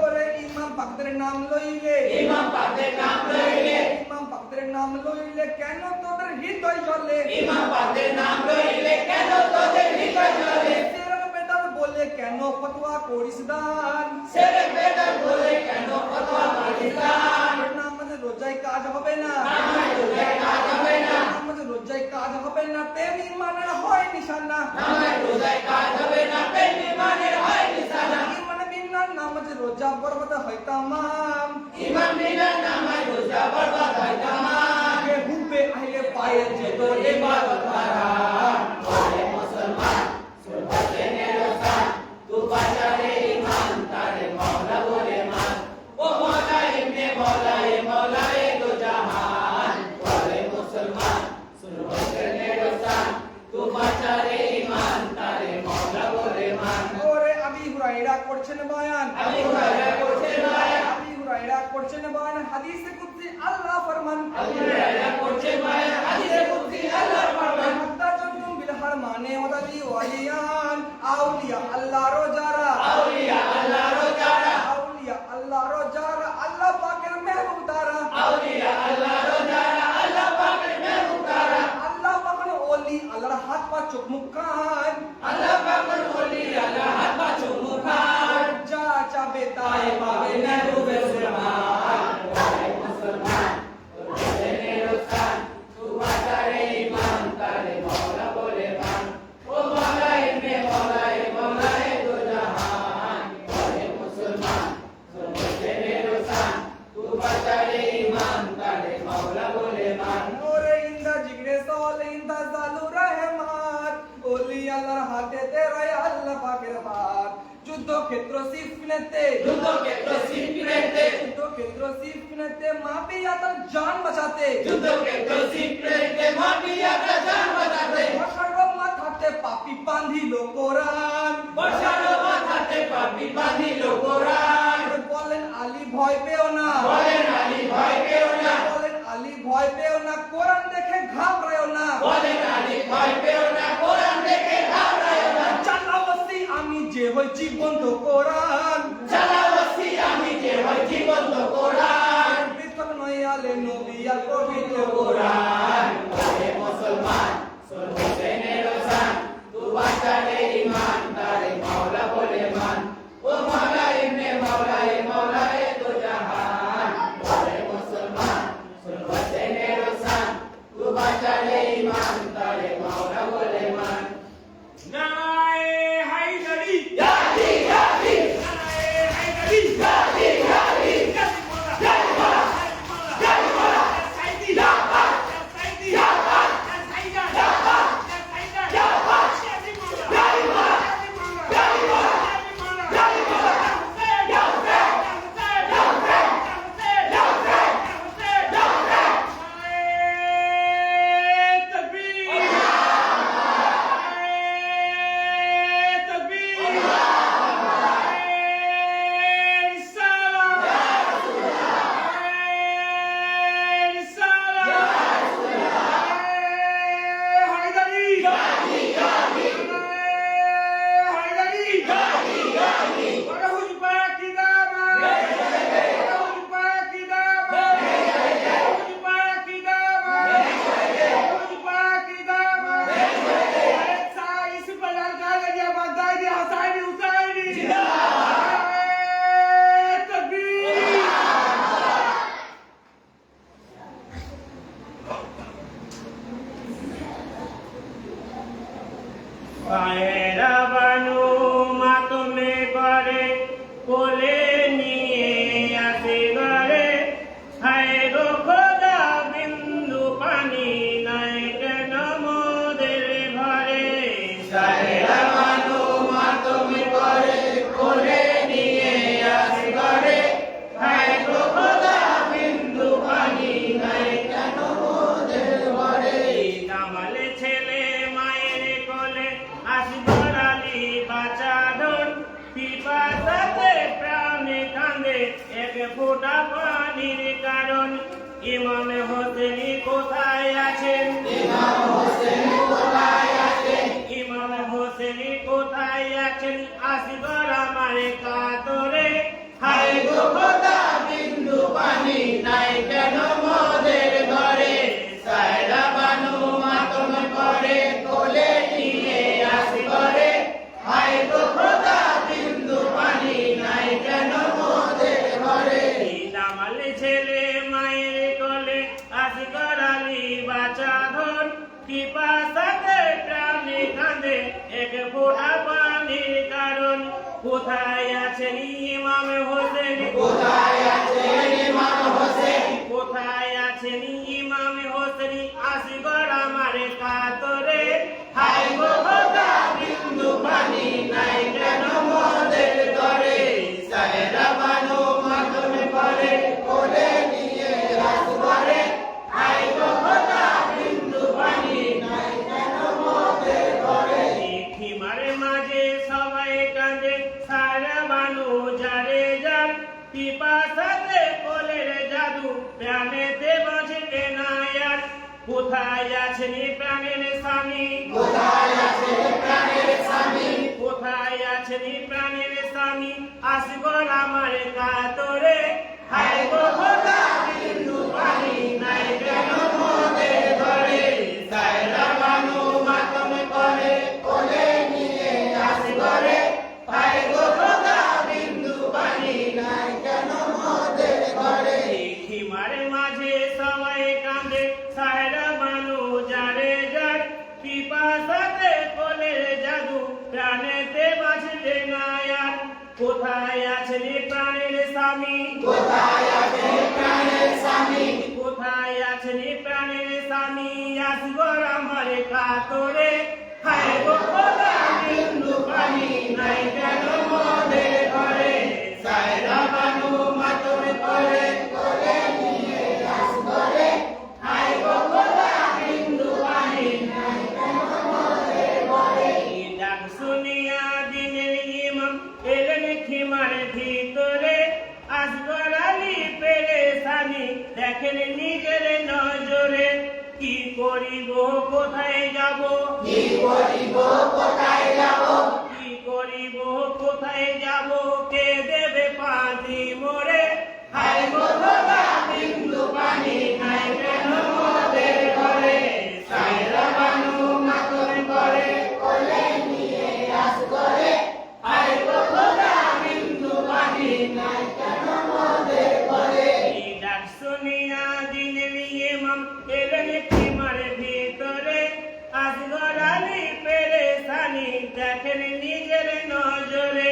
[SPEAKER 3] ওরে ইমাম পাকদের নাম লইলে,
[SPEAKER 2] ইমাম পাকের নাম লইলে,
[SPEAKER 3] ইমাম পাকদের নাম লইলে কেন তোদের হৃদয় জ্বলে?
[SPEAKER 2] ইমাম পাকের নাম লইলে কেন তোদের হৃদয় জ্বলে?
[SPEAKER 3] তেরো বেদার বলে কেন ফতোয়া করিস দান?
[SPEAKER 2] ছেলে বেটার বলে কেন ফতোয়া করিস দান?
[SPEAKER 3] নামাজে রোজায় কাজ হবে না,
[SPEAKER 2] নামাজ রোজায় কাজ হবে না,
[SPEAKER 3] নামাজে রোজায় কাজ হবে না, তেমনি ইমানের হয় নিশানা।
[SPEAKER 2] নামাজ রোজায় কাজ হবে না, তেমনি ইমানের হয় নিশানা।
[SPEAKER 3] ইমান বিনা নামাজে রোজা বরবাদ হয় তামাম।
[SPEAKER 2] ইমাম বিনা নামাজ রোজা বরবাদ হয় তামাম।
[SPEAKER 3] কে হুবে আইলে পায়ে যেত ইবাদত হারাম।
[SPEAKER 2] ওরে মুসলমান শুন হোসেনের রসান, তু বাজারে ইমান তারে মওলা বলে মান। ও মওলা ইবনে মওলা এ মওলা এ দো জাহান। ওরে মুসলমান শুন হোসেনের রসান, তু বাজারে ইমান তারে মওলা বলে মান।
[SPEAKER 3] ওরে আবি হুরায়রা করছেন বয়ান,
[SPEAKER 2] আবু হুরায়রা করছেন বয়ান,
[SPEAKER 3] আবি হুরায়রা করছেন বয়ান, হাদিসে কুদসি আল্লাহ ফরমান।
[SPEAKER 2] আবু হুরায়রা করছেন বয়ান, হাদিসে কুদসি আল্লাহর ফরমান।
[SPEAKER 3] মুহতাজুম বিল হারমানে ওয়াদালি ওয়ালিয়ান, আউলিয়া আল্লাহর যারা,
[SPEAKER 2] আউলিয়া আল্লাহর যারা,
[SPEAKER 3] আউলিয়া আল্লাহর যারা, আল্লাহ পাকের মেহবুব তারা।
[SPEAKER 2] আউলিয়া আল্লাহর যারা, আল্লাহ পাকের মেহবুব তারা।
[SPEAKER 3] আল্লাহ পাকের ওলি, আল্লাহর হাত পা চোখ মুখ কান,
[SPEAKER 2] আল্লাহ পাকের ওলি, আল্লাহ হাত পা চোখ মুখ কান।
[SPEAKER 3] যা চাবে তাই
[SPEAKER 2] তাই পাবে
[SPEAKER 3] পাবে।
[SPEAKER 2] মেহবুবে সুলমান। ওরে মুসলমান তোর হোসেনের রসান, তু বাজারে ইমান তারে মওলা বলে মান। ও মওলা ইবনে মওলা এ মওলা এ দো জাহান। ওরে মুসলমান তোর হোসেনের রসান, তু বাজারে ইমান তারে মওলা বলে মান।
[SPEAKER 3] ওরে ইন্দা জিগরে সলে ইন্দা জালু রহমান, ওলি আল্লাহর হাতে তেরাই আল্লাহ পাকের হাত। যুদ্ধক্ষেত্র সিফনেতে,
[SPEAKER 2] যুদ্ধক্ষেত্র সিফনেতে,
[SPEAKER 3] যুদ্ধক্ষেত্র সিফনেতে মাপিয়া তার জান বাঁচাতে।
[SPEAKER 2] যুদ্ধক্ষেত্র সিফনেতে মাটিয়াটা জান বাঁচাতে।
[SPEAKER 3] বর্ষার মাথাতে পাপি বাঁধিল কোরআন,
[SPEAKER 2] বর্ষার মাথাতে পাপি বাঁধিল কোরআন।
[SPEAKER 3] বলেন আলী ভয় পেও না,
[SPEAKER 2] বলেন আলী ভয় পেও না,
[SPEAKER 3] বলেন আলী ভয় পেও না, কোরআন দেখে ঘাবড়ায়ও না।
[SPEAKER 2] বলেন আলী ভয় পেও না, কোরআন দেখে ঘাবড়ায়ও না।
[SPEAKER 3] চালাবসি আমি যে হই জীবন্ত কোরআন,
[SPEAKER 2] চালাবসি আমি যে হই জীবন্ত কোরআন।
[SPEAKER 3] পৃথক নয়ালে নবী আর পবিত্র
[SPEAKER 2] কোরআন। ওরে মুসলমান শুন হোসেনের রসান, তু বাঁচালে ইমান তারে মওলা বলে মান। ও মওলা ইবনে মওলা এ মওলা এ দো জাহান। ওরে মুসলমান শুন হোসেনের রসান, তু বাঁচালে ইমান তারে মওলা বলে মান।
[SPEAKER 4] নারায়ে হায়দারি,
[SPEAKER 2] জাতি জাতি
[SPEAKER 4] নারায়ে হায়দারি,
[SPEAKER 2] জাতি জাতি
[SPEAKER 4] জাতি মোল্লা,
[SPEAKER 2] জয় বাংলা, জয় বাংলা,
[SPEAKER 4] সাইদি,
[SPEAKER 2] জিন্দাবাদ,
[SPEAKER 4] সাইদি,
[SPEAKER 2] জিন্দাবাদ,
[SPEAKER 4] সাইদা,
[SPEAKER 2] জিন্দাবাদ,
[SPEAKER 4] সাইদা,
[SPEAKER 2] জিন্দাবাদ,
[SPEAKER 4] জাতি মোল্লা,
[SPEAKER 2] জয় বাংলা,
[SPEAKER 4] জাতি মোল্লা,
[SPEAKER 2] জয় বাংলা,
[SPEAKER 4] জাতি মোল্লা,
[SPEAKER 2] জয় বাংলা,
[SPEAKER 4] হুসেন,
[SPEAKER 2] ইয়া হুসেন,
[SPEAKER 4] হুসেন,
[SPEAKER 2] ইয়া হুসেন,
[SPEAKER 4] হুসেন,
[SPEAKER 2] ইয়া হুসেন,
[SPEAKER 4] হুসেন,
[SPEAKER 2] ইয়া হুসেন।
[SPEAKER 4] নারায়ে তাকবীর, নারায়ে তাকবীর, নারায়ে রিসালাত, নারায়ে রিসালাত, নারায়ে হায়দারি,
[SPEAKER 2] জাতি জাতি
[SPEAKER 4] নারায়ে হায়দারি,
[SPEAKER 2] জাতি জাতি
[SPEAKER 4] ورهج باقي داما، ورهج باقي داما، ورهج باقي داما، ورهج باقي داما. سايس بلال يا بغدادي حسيني حسيني، تكبير. পায়রা বানু মাতমে করে কোলে নিয়ে আসে ঘরে, হায় গো খোদা বিন্দু পানি নাই কেন মোদের ঘরে।
[SPEAKER 2] সাহেরা মানু মাতমি করে কোলে নিয়ে আসে ঘরে। হায় গো খোদা
[SPEAKER 4] ফোঁটা পানির কারণ ইমাম হোসেন কোথায় আছেন
[SPEAKER 2] ইমাম হোসেন কোথায় আছেন
[SPEAKER 4] ইমাম হোসেন কোথায় আছেন আসগর আমার কাতরে
[SPEAKER 2] হায় গো খোদা বিন্দু পানি নাই কেন মোদের ঘরে সায়রা বানু মাতম করে কোলে নিয়ে আসি ঘরে হায় গো খোদা বিন্দু পানি নাই কেন মোদের ঘরে
[SPEAKER 4] দামাল ছেলে মায়ের কোলে আসগর আলী বাঁচা ধন পিপাসাতে প্রাণে কাঁদে এক ফোঁটা পানির কারণ কোথায় আছেন ইমাম হোসেন
[SPEAKER 2] কোথায় আছেন ইমাম হোসেন
[SPEAKER 4] কোথায় আছেন ইমাম হোসেন আসগর আমার কাতরে
[SPEAKER 2] হায় গো খোদা বিন্দু পানি নাই কেন মোদের ঘরে সায়রা বানু মাতম করে কোলে নিয়ে আসি ঘরে হায় গো খোদা বিন্দু পানি নাই কেন মোদের ঘরে
[SPEAKER 4] খিমারে মাঝে সবাই কাঁদে সারা বানু যারে যার পিপাসাতে কোলের জাদু প্রাণেতে বাঁচবে না আর কোথায় আছেন প্রাণের স্বামী
[SPEAKER 2] কোথায় আছে প্রাণের স্বামী
[SPEAKER 4] কোথায় আছেন প্রাণের স্বামী আসগর আমার কাতরে
[SPEAKER 2] হায় গো খোদা বিন্দু পানি নাই কেন মোদের ঘরে সায়রা বানু মাতম করে কোলে নিয়ে আসি ঘরে হায় গো খোদা বিন্দু পানি নাই কেন মোদের ঘরে
[SPEAKER 4] খিমারে মাঝে সবাই কাঁদে সায়রা বানু যারে যার পিপাসাতে কোলের জাদু প্রাণেতে বাঁচবে না আর কোথায় আছেন প্রাণের স্বামী
[SPEAKER 2] কোথায় আছে প্রাণের স্বামী
[SPEAKER 4] কোথায় আছেন প্রাণের স্বামী আসগর আমার কাতরে
[SPEAKER 2] হায় গো খোদা বিন্দু পানি নাই কেন মোদের ঘরে সায়রা বানু মাতম করে কোলে নিয়ে আসি ঘরে হায় গো খোদা বিন্দু পানি নাই কেন মোদের ঘরে
[SPEAKER 4] ডাক শুনিয়া দিনের ইমাম এলেন খিমার ভিতরে আসগর আলী পেরেশানি দেখেন নিজের নজরে কি করিব কোথায় যাব
[SPEAKER 2] কি করিব কোথায় যাব
[SPEAKER 4] কি করিব কোথায় যাব কে দেবে পানি মোরে
[SPEAKER 2] হায় গো খোদা বিন্দু পানি নাই কেন মোদের ঘরে সায়রা বানু মাতম করে কোলে নিয়ে আসি ঘরে হায় গো খোদা বিন্দু পানি নাই কেন মোদের ঘরে
[SPEAKER 4] ডাক শুনিয়া দিনের ইমাম এলেন খিমার ভিতরে আসগর আলী পেরেশানি দেখেন নিজের নজরে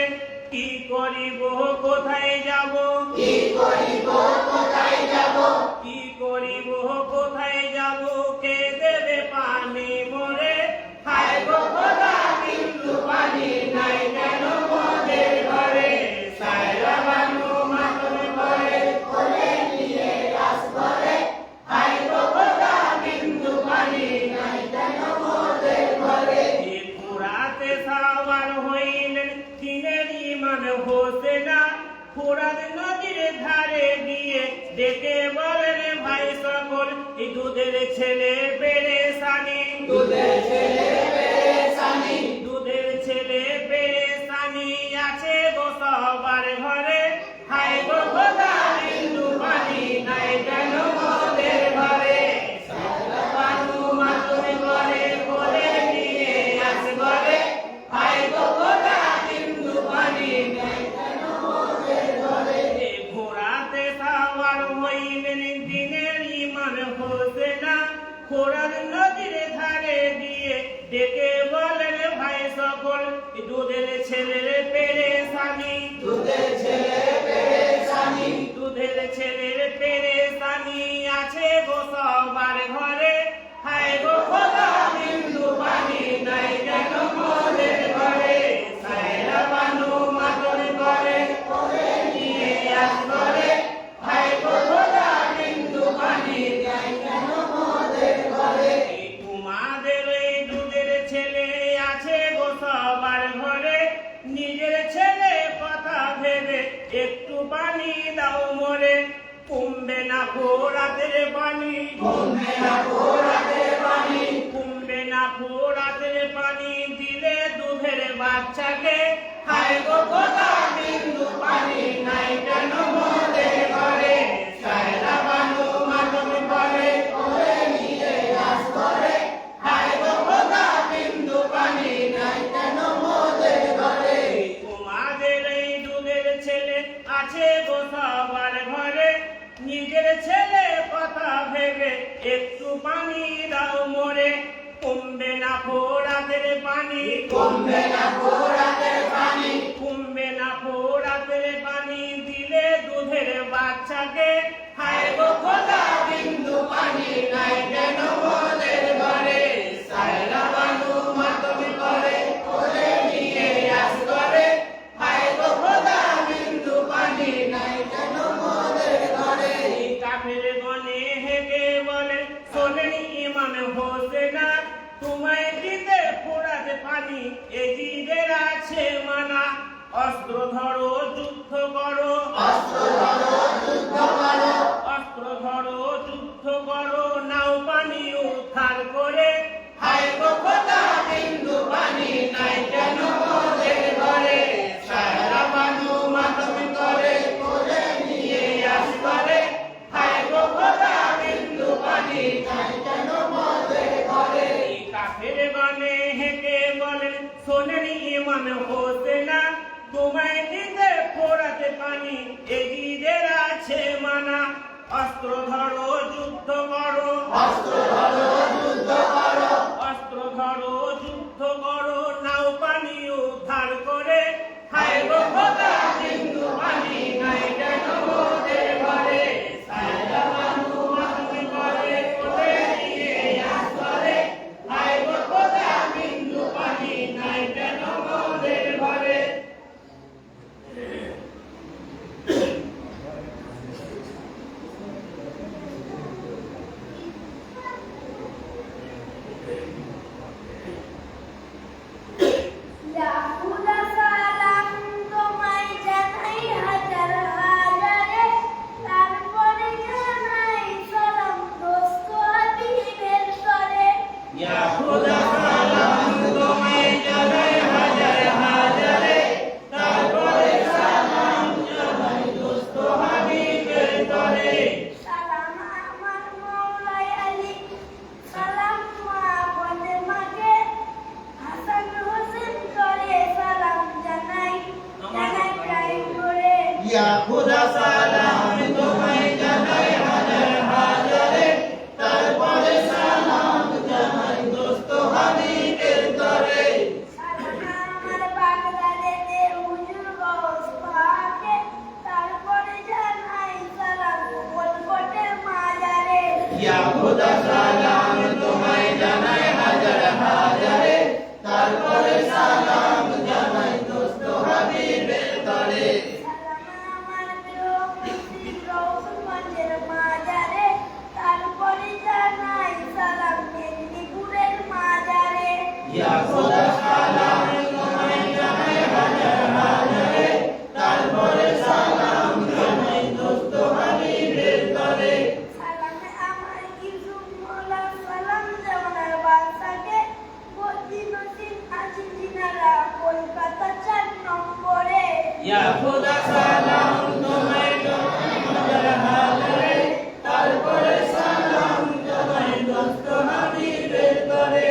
[SPEAKER 4] কি করিব কোথায় যাব
[SPEAKER 2] কি করিব কোথায় যাব
[SPEAKER 4] কি করিব কোথায় যাব কে দেবে পানি মোরে
[SPEAKER 2] হায় গো খোদা বিন্দু পানি নাই কেন মোদের ঘরে সায়রা বানু মাতম করে কোলে নিয়ে আসি ঘরে হায় গো খোদা বিন্দু পানি নাই কেন মোদের ঘরে
[SPEAKER 4] পুরাতে সাওয়ার হইলেন দিনের ইমাম হোসেনা ফুরাত নদীর ধারে গিয়ে ডেকে বলেন ভাই সকল এই দুধের ছেলে পেরেশানি
[SPEAKER 2] দুধের ছেলে পেরেশানি
[SPEAKER 4] দুধের ছেলে পেরেশানি আছে গো সবার ঘরে
[SPEAKER 2] হায় গো খোদা বিন্দু পানি নাই কেন মোদের ঘরে সায়রা বানু মাতম করে কোলে নিয়ে আসি ঘরে হায় গো খোদা বিন্দু পানি নাই কেন মোদের ঘরে
[SPEAKER 4] ঘোড়াতে সাওয়ার হইলেন দিনের ইমাম হোসেনা ফোরাত নদীর ধারে গিয়ে ডেকে বলেন ভাই সকল দুধের ছেলের পেরেশানি
[SPEAKER 2] দুধের ছেলে পেরেশানি
[SPEAKER 4] দুধের ছেলের পেরেশানি আছে গো সবার ঘরে হায় গো
[SPEAKER 2] খোদা বিন্দু পানি নাই কেন মোদের ঘরে সায়রা বানু মাতম করে কোলে নিয়ে আসি ঘরে হায় গো খোদা বিন্দু পানি নাই কেন মোদের ঘরে
[SPEAKER 4] তোমাদের এই দুধের ছেলে আছে গো সবার ঘরে নিজের ছেলে কথা ভেবে একটু পানি দাও মোরে কমবে না ফোরাতের পানি,
[SPEAKER 2] কমবে না ফোরাতের পানি,
[SPEAKER 4] কমবে না ফোরাতের পানি, দিলে দুধের বাচ্চাকে।
[SPEAKER 2] হায় গো খোদা বিন্দু পানি নাই কেন মোদের ঘরে, সায়রা বানু মাতম করে করে নিয়ে আস করে, হায় গো খোদা বিন্দু পানি নাই কেন মোদের ঘরে।
[SPEAKER 4] তোমাদের এই দুধের ছেলে আছে গো সবার ঘরে, নিজের ছেলে কথা ভেবে একটু পানি দাও মোরে। কমবে না ফোরাতের পানি,
[SPEAKER 2] কমবে না ফোরাতের পানি,
[SPEAKER 4] কমবে না ফোরাতের পানি, দিলে দুধের বাচ্চাকে।
[SPEAKER 2] হায় গো খোদা বিন্দু পানি নাই কেন মোদের ঘরে, সায়রা বানু মাতম করে করে নিয়ে আস করে, হায় গো খোদা বিন্দু পানি নাই কেন মোদের ঘরে।
[SPEAKER 4] এই কাফের গনে হেগে বলে শোনেন ইমাম হোসেনা, তোমায় দিতে ফোরাতে পানি এজিদের আছে মানা। অস্ত্র ধরো যুদ্ধ করো,
[SPEAKER 2] অস্ত্র ধরো যুদ্ধ করো,
[SPEAKER 4] অস্ত্র ধরো যুদ্ধ করো, নাও পানি উদ্ধার করে।
[SPEAKER 2] হায় গো খোদা বিন্দু পানি নাই কেন মোদের ঘরে, সায়রা বানু মাতম করে করে নিয়ে আস করে, হায় গো খোদা বিন্দু পানি নাই কেন মোদের ঘরে।
[SPEAKER 4] এই কাফের গনে হেগে বলেন শোনেন ইমাম হোসেনা, তোমায় দিতে ফোরাতে পানি এজিদের আছে মানা। অস্ত্র ধরো যুদ্ধ করো,
[SPEAKER 2] অস্ত্র ধরো যুদ্ধ করো,
[SPEAKER 4] অস্ত্র ধরো যুদ্ধ করো, নাও পানি উদ্ধার করে।
[SPEAKER 2] হায় গো খোদা বিন্দু পানি নাই কেন মোদের ঘরে, সায়রা বানু মাতম করে করে নিয়ে আস করে, হায় গো খোদা বিন্দু পানি নাই কেন মোদের ঘরে।
[SPEAKER 5] লাখুদা সালাম তোমায় জানাই হাজার হাজারে, তারপরে জানাই সালাম দোস্ত হাবিবের তরে।
[SPEAKER 2] ইয়া খোদা সালাম তোমায় জানাই হাজার হাজারে, তারপরে সালাম জানাই দোস্ত হাবিবের তরে।
[SPEAKER 5] সালাম আমার মওলাই আলী, সালাম মা ফাতেমাকে, হাসান হোসেন করে সালাম জানাই জানাই প্রায় করে।
[SPEAKER 2] ইয়া খোদা সালাম তোমায় জানাই হাজার হাজারে, তারপরে সালাম জানাই দোস্ত হাবিবের তরে।
[SPEAKER 5] সালাম আমার বাগদাদের হুজুর গৌস পাকে, তারপরে জানাই সালাম উপলকোটের মাজারে।
[SPEAKER 2] ইয়া খোদা সালাম তোমায় জানাই হাজার হাজারে, তারপরে সালাম জানাই দোস্ত হাবিবের তরে।
[SPEAKER 5] সালাম আমার প্রিয় মুর্শিদ গৌসগঞ্জের মাজারে, তারপরে জানাই সালাম মেদিনীপুরের মাজারে।
[SPEAKER 2] ইয়া খোদা সালাম তোমায় জানাই হাজার হাজারে, তারপরে সালাম জানাই দোস্ত হাবিবের তরে।
[SPEAKER 5] সালাম আমার ইউসুফ মোল্লা, সালাম দেওয়ানার বাদশাকে, বদ্রি নসিব আছেন যিনারা কলকাতা 4 নম্বরে।
[SPEAKER 2] ইয়া খোদা সালাম তোমায় জানাই হাজার হাজারে, তারপরে সালাম জানাই দোস্ত হাবিবের তরে।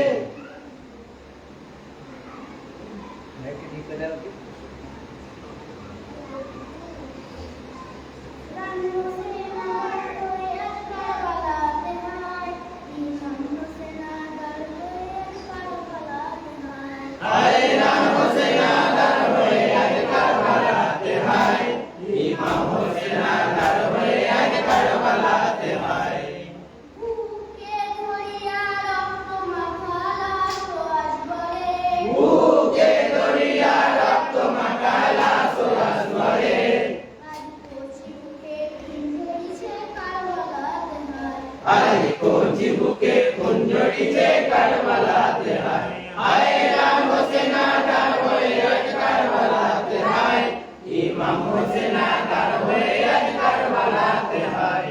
[SPEAKER 5] রান হোসেন আর হয়ে কারবালাতে নাই, ইমাম হোসেন আর হয়ে কারবালাতে নাই।
[SPEAKER 2] হায় রাম হোসেন আদার হয়ে আজ কারবালাতে হায়, ইমাম হোসেন আদার হয়ে আজ কারবালাতে হায়।
[SPEAKER 5] বুকে ধরিয়া রক্ত মাখালা সোয়াজ ভরে,
[SPEAKER 2] বুকে ধরিয়া রক্ত মাখালা সোয়াজ ভরে,
[SPEAKER 5] আজ কচি বুকে খুন ঝরিছে কারবালাতে নাই।
[SPEAKER 2] আজ কচি বুকে খুন ঝরিছে কারবালাতে হায়। হায় রাম হোসেন আদার হয়ে আজ কারবালাতে হায়, ইমাম হোসেন আদার হয়ে আজ কারবালাতে হায়।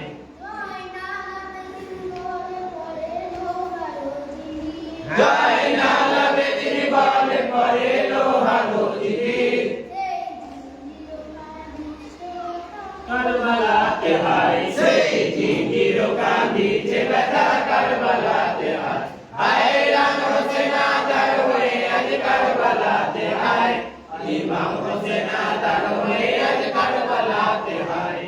[SPEAKER 5] দিচ্ছে ব্যথা কারবালাতে হায় হায় রাম হোসেন আদার হয়ে আজ কারবালাতে হায় ইমাম হোসেন আদার হয়ে আজ কারবালাতে হায়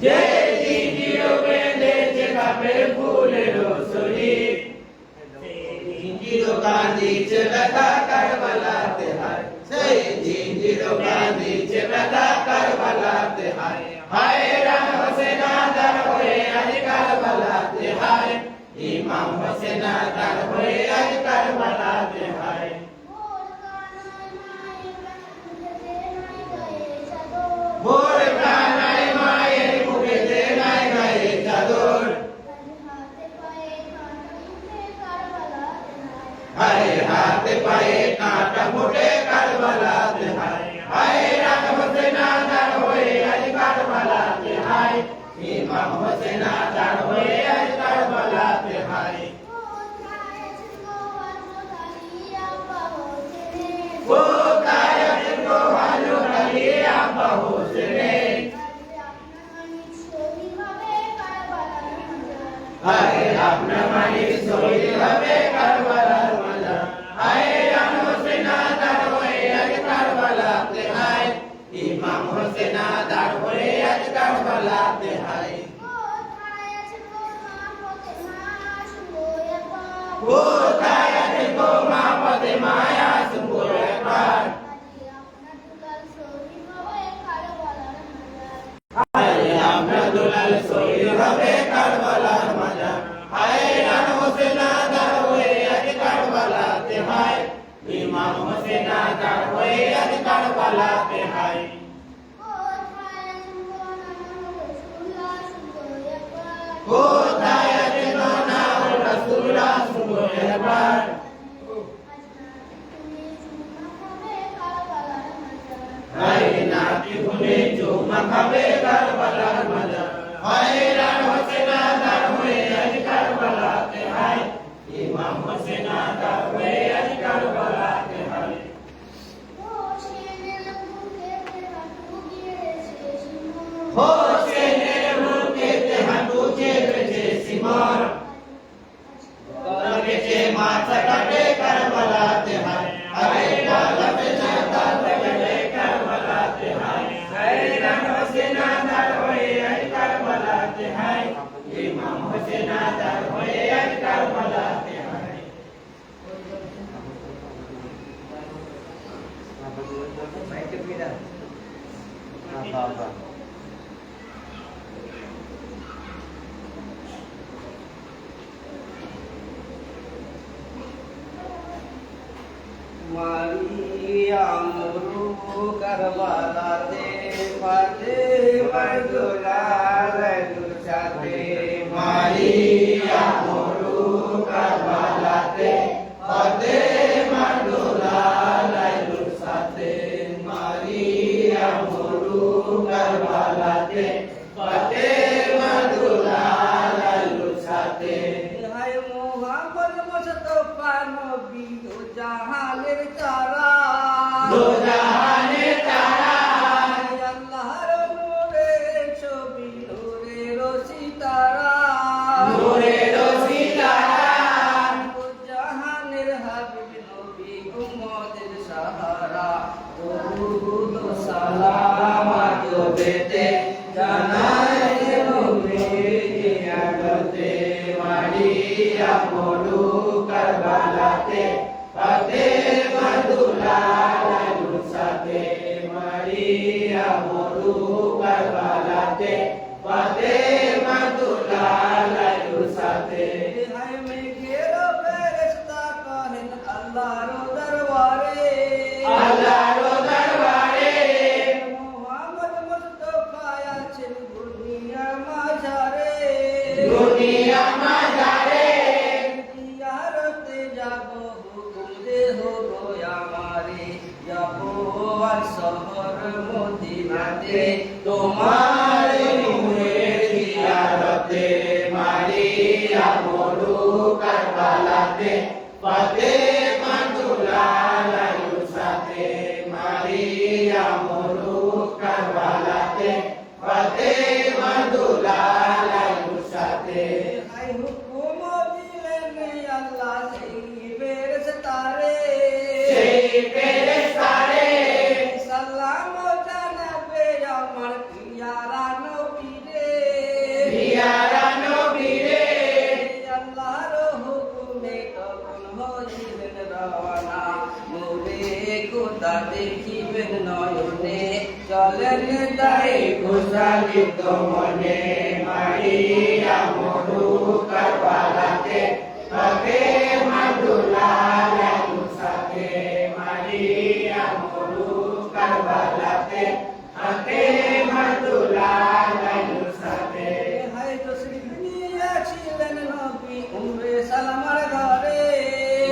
[SPEAKER 2] যে জিঞ্জির বেঁধেছে কাফের ফুলের শরীর জিঞ্জির কাঁদিছে ব্যথা কারবালাতে হায় সেই জিঞ্জির কাঁদিছে ব্যথা কারবালাতে হায় হায় রাম হোসেন আদার হয়ে আজ কারবালাতে হায় ইমাম হোসেন আদার হয়ে আজ কারবালাতে হায় ভোর কানায় মায়ের মুখেতে নাই গায়ে চাদর হায় হাতে পায়ে কাঁটা ফুটে কারবালাতে হায় হায় রাম হোসেন আদার হয়ে আজ কারবালাতে হায় ইমাম হোসেন আদার হয়ে আজ কারবালাতে হায় কোথায় আছেন গো ভালো আলী আব্বা হোসেন হায় আপনার মালিক শহীদ হবে কারবালার মাঝে হায় রাম হোসেন আদার হয়ে আজ কারবালাতে হায় ইমাম হোসেন আদার হয়ে আজ কারবালাতে হায় কোথায় আছেন গো মা ফাতেমা আসবো একবার হায় আপনার দুলাল শহীদ হবে কারবালার মাঝে হায় রাম হোসেন আদার হয়ে আজ কারবালাতে হায় ইমাম হোসেন আদার হয়ে আজ কারবালাতে হায় কোথায় আছেন গো না রাসূলুল্লাহ শুনো একবার হায় নাতি ভুলে চুমা খাবে কারবালার মাঝে হায় রাম হোসেন আদার হয়ে আজ কারবালাতে হায় ইমাম হোসেন আদার হয়ে আজ কারবালাতে হায় হোসেনের মুখেতে হাঁটু চেপেছে সিমর গলেছে মাথা কাটে কারবালাতে হায় আরে গলাতে চাঁদা কাটে কারবালাতে হায় হায় রাম হোসেন আদার হয়ে আজ কারবালাতে হায় ইমাম হোসেন আদার হয়ে আজ কারবালাতে হায়
[SPEAKER 3] মারিয়া মুরু কারবালাতে ফাতে মজুলার সাথে
[SPEAKER 2] মারিয়া মরু কারবালাতে ফাতেমা দুলালাইলুর সাথে মারিয়া মরু কারবালাতে ফাতেমা দুলালাইলুর সাথে
[SPEAKER 3] হায় মোহাম্মদ মুস্তাফা নবী দো জাহানের তারা
[SPEAKER 2] দো জাহানের তারা
[SPEAKER 3] আল্লাহর নূরের ছবি নূরের সিতারা
[SPEAKER 2] নূরের সিতারা
[SPEAKER 3] দো জাহানের হাবিব নবী উম্মতের সাহারা দরুদ ও সালাম
[SPEAKER 2] বেতে জানাই নবী জিয়ারতে মারিয়া মরু কারবালাতে ফাতেমা দুলালাইলুর সাথে মারিয়া মরু কারবালাতে ফাতেমা দুলালাইলুর সাথে
[SPEAKER 3] হায় মেঘের ফেরেশতা কাহেন আল্লাহর দরবারে
[SPEAKER 2] আল্লাহর দরবারে
[SPEAKER 3] মোহাম্মদ মুস্তাফা আছেন দুনিয়ার মাঝারে
[SPEAKER 2] দুনিয়া মাঝারে
[SPEAKER 3] জিয়ারতে যাব হুকুম দে হো গো আমারে যাব আর শহর মদিনাতে
[SPEAKER 2] তোমার নূরের জিয়ারতে মারিয়া মরু কারবালাতে ফাতেমা দুলালাইলুর সাথে মারিয়া মরু কারবালাতে
[SPEAKER 5] কারবালাতে ফাতেমা দুলাল আলুর সাথে
[SPEAKER 3] হাই হুকুম দিলেন আল্লাহ সেই ফেরেশতারে
[SPEAKER 5] সেই ফেরেশতারে
[SPEAKER 3] সালাম জানাবে আমার পিয়ারা নবীরে
[SPEAKER 5] পিয়ারা নবীরে
[SPEAKER 3] আল্লাহর হুকুমে তখন হইলেন রওনা নূরে খোদা দেখিবেন নয়নে চলেন তাই
[SPEAKER 5] কুশালিত মনে মারিয়া মরু কারবালাতে ফাতেমা দুলাল আলুর সাথে মারিয়া মরু কারবালাতে ফাতেমা দুলাল আলুর সাথে
[SPEAKER 3] হাই তশরিফ নিয়েছিলেন নবী উম্মে সালামার ঘরে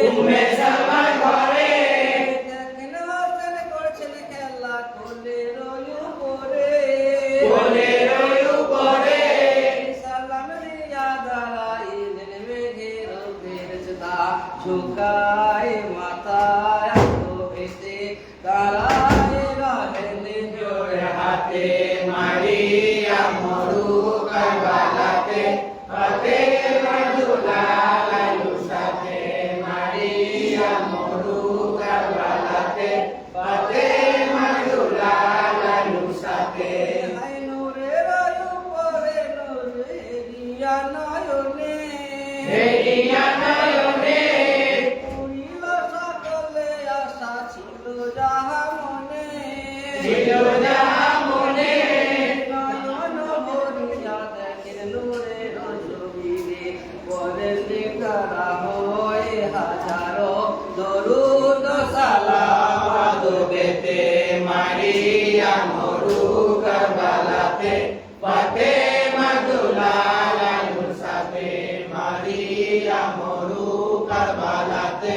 [SPEAKER 5] উম্মে সালমার ঘরে
[SPEAKER 3] দেখেন হোসেন করছেন খেলা কোলের উপরে
[SPEAKER 5] কোলের উপরে
[SPEAKER 3] সালাম দিয়া দাঁড়াইলেন মেঘের ফেরেশতা ঝুঁকায় মাথায় বেতে দাঁড়ায় রহেন জোড়ে
[SPEAKER 5] হাতে মারিয়া মরু কারবালাতে ফাতেমা দুলাল আলুর সাথে মারিয়া মরু কারবালাতে ফাতেমা দুলাল আলুর সাথে
[SPEAKER 3] হাই নূরের উপরে নূরে দিয়া নয়নে
[SPEAKER 5] হেরিয়া নয়নে
[SPEAKER 3] পুরিল সকলে আশা ছিল যাহা মনে
[SPEAKER 5] ছিল যাহা মনে
[SPEAKER 3] নয়ন ভরিয়া দেখেন নূরের ছবিরে পরের দিকারা হয়ে হাজারো দরুদ সালাম
[SPEAKER 5] আদবেতে মারিয়া মরু কারবালাতে ফাতেমা দুলাল আলুর সাথে মারিয়া মরু কারবালাতে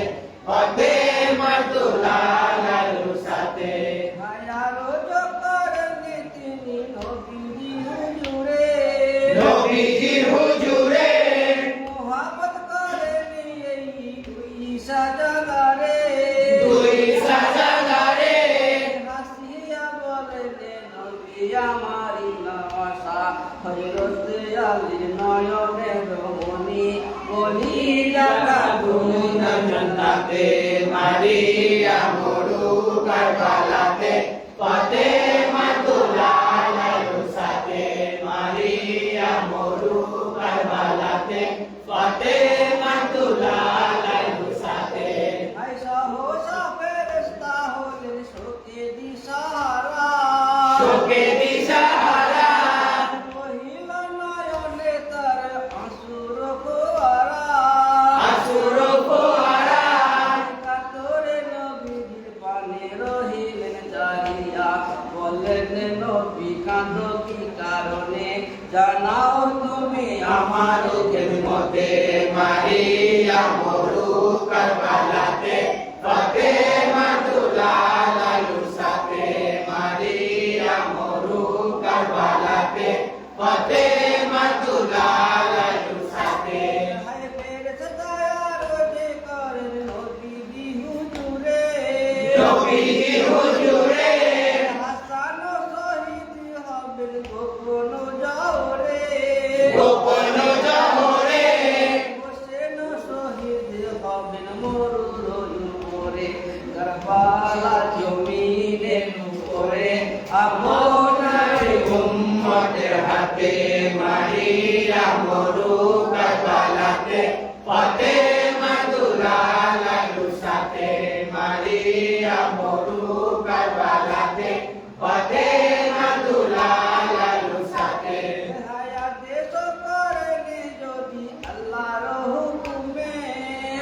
[SPEAKER 5] ফাতেমা দুলাল আলুর সাথে
[SPEAKER 3] হায়ারো জকরেন তিনি নবীজি হুজুরে
[SPEAKER 5] নবীজির হুজুরে
[SPEAKER 3] মোহাম্মদ করেন এই দুই সাজাদারে
[SPEAKER 5] দুই সাজাদারে
[SPEAKER 3] হাসিয়া বলেন নবী আমারি নওয়াসা হযরত আলী নয়নে রমণী বলি জানা
[SPEAKER 5] দুনা জান্নাতে মারিয়া মরু কারবালাতে ফাতেমা দুলাল আলুর সাথে মারিয়া মরু কারবালাতে ফাতেমা দুলাল আলুর সাথে
[SPEAKER 3] আয়সা হোসা ফেরেশতা হলেন শোকে দিশাহারা
[SPEAKER 5] শোকে দিশাহারা
[SPEAKER 3] মহিল নয়নে তার আঁসুর ফোয়ারা
[SPEAKER 5] আসুর ফোয়ারা
[SPEAKER 3] কাতরে নবীজির পানে রহিলেন জারিয়া বললেন নবী কাঁদ কি কারণে জানাও তুমি
[SPEAKER 5] আমার খেদমতে মারিয়া মরু কারবালাতে ফাতেমা দুলাল আলুর সাথে মারিয়া মরু কারবালাতে ফাতেমা দুলাল আলুর সাথে
[SPEAKER 3] হায় ফেরেশতা রোজে করেন নবীজি হুজুরে
[SPEAKER 5] নবীজি হুজুরে
[SPEAKER 3] হাসান শহীদ হবেন গোপন জহরে
[SPEAKER 5] গোপন জহরে
[SPEAKER 3] হোসেন শহীদ হবেন মরুর উপরে কারবালা জমিনের উপরে
[SPEAKER 5] আপনার উম্মতের হাতে মারিয়া মরু কারবালাতে ফাতেমা দুলাল আলুর সাথে মারিয়া মরু কারবালাতে ফাতেমা দুলাল আলুর সাথে
[SPEAKER 3] হায়াতে তো করেন যদি আল্লাহর হুকুমে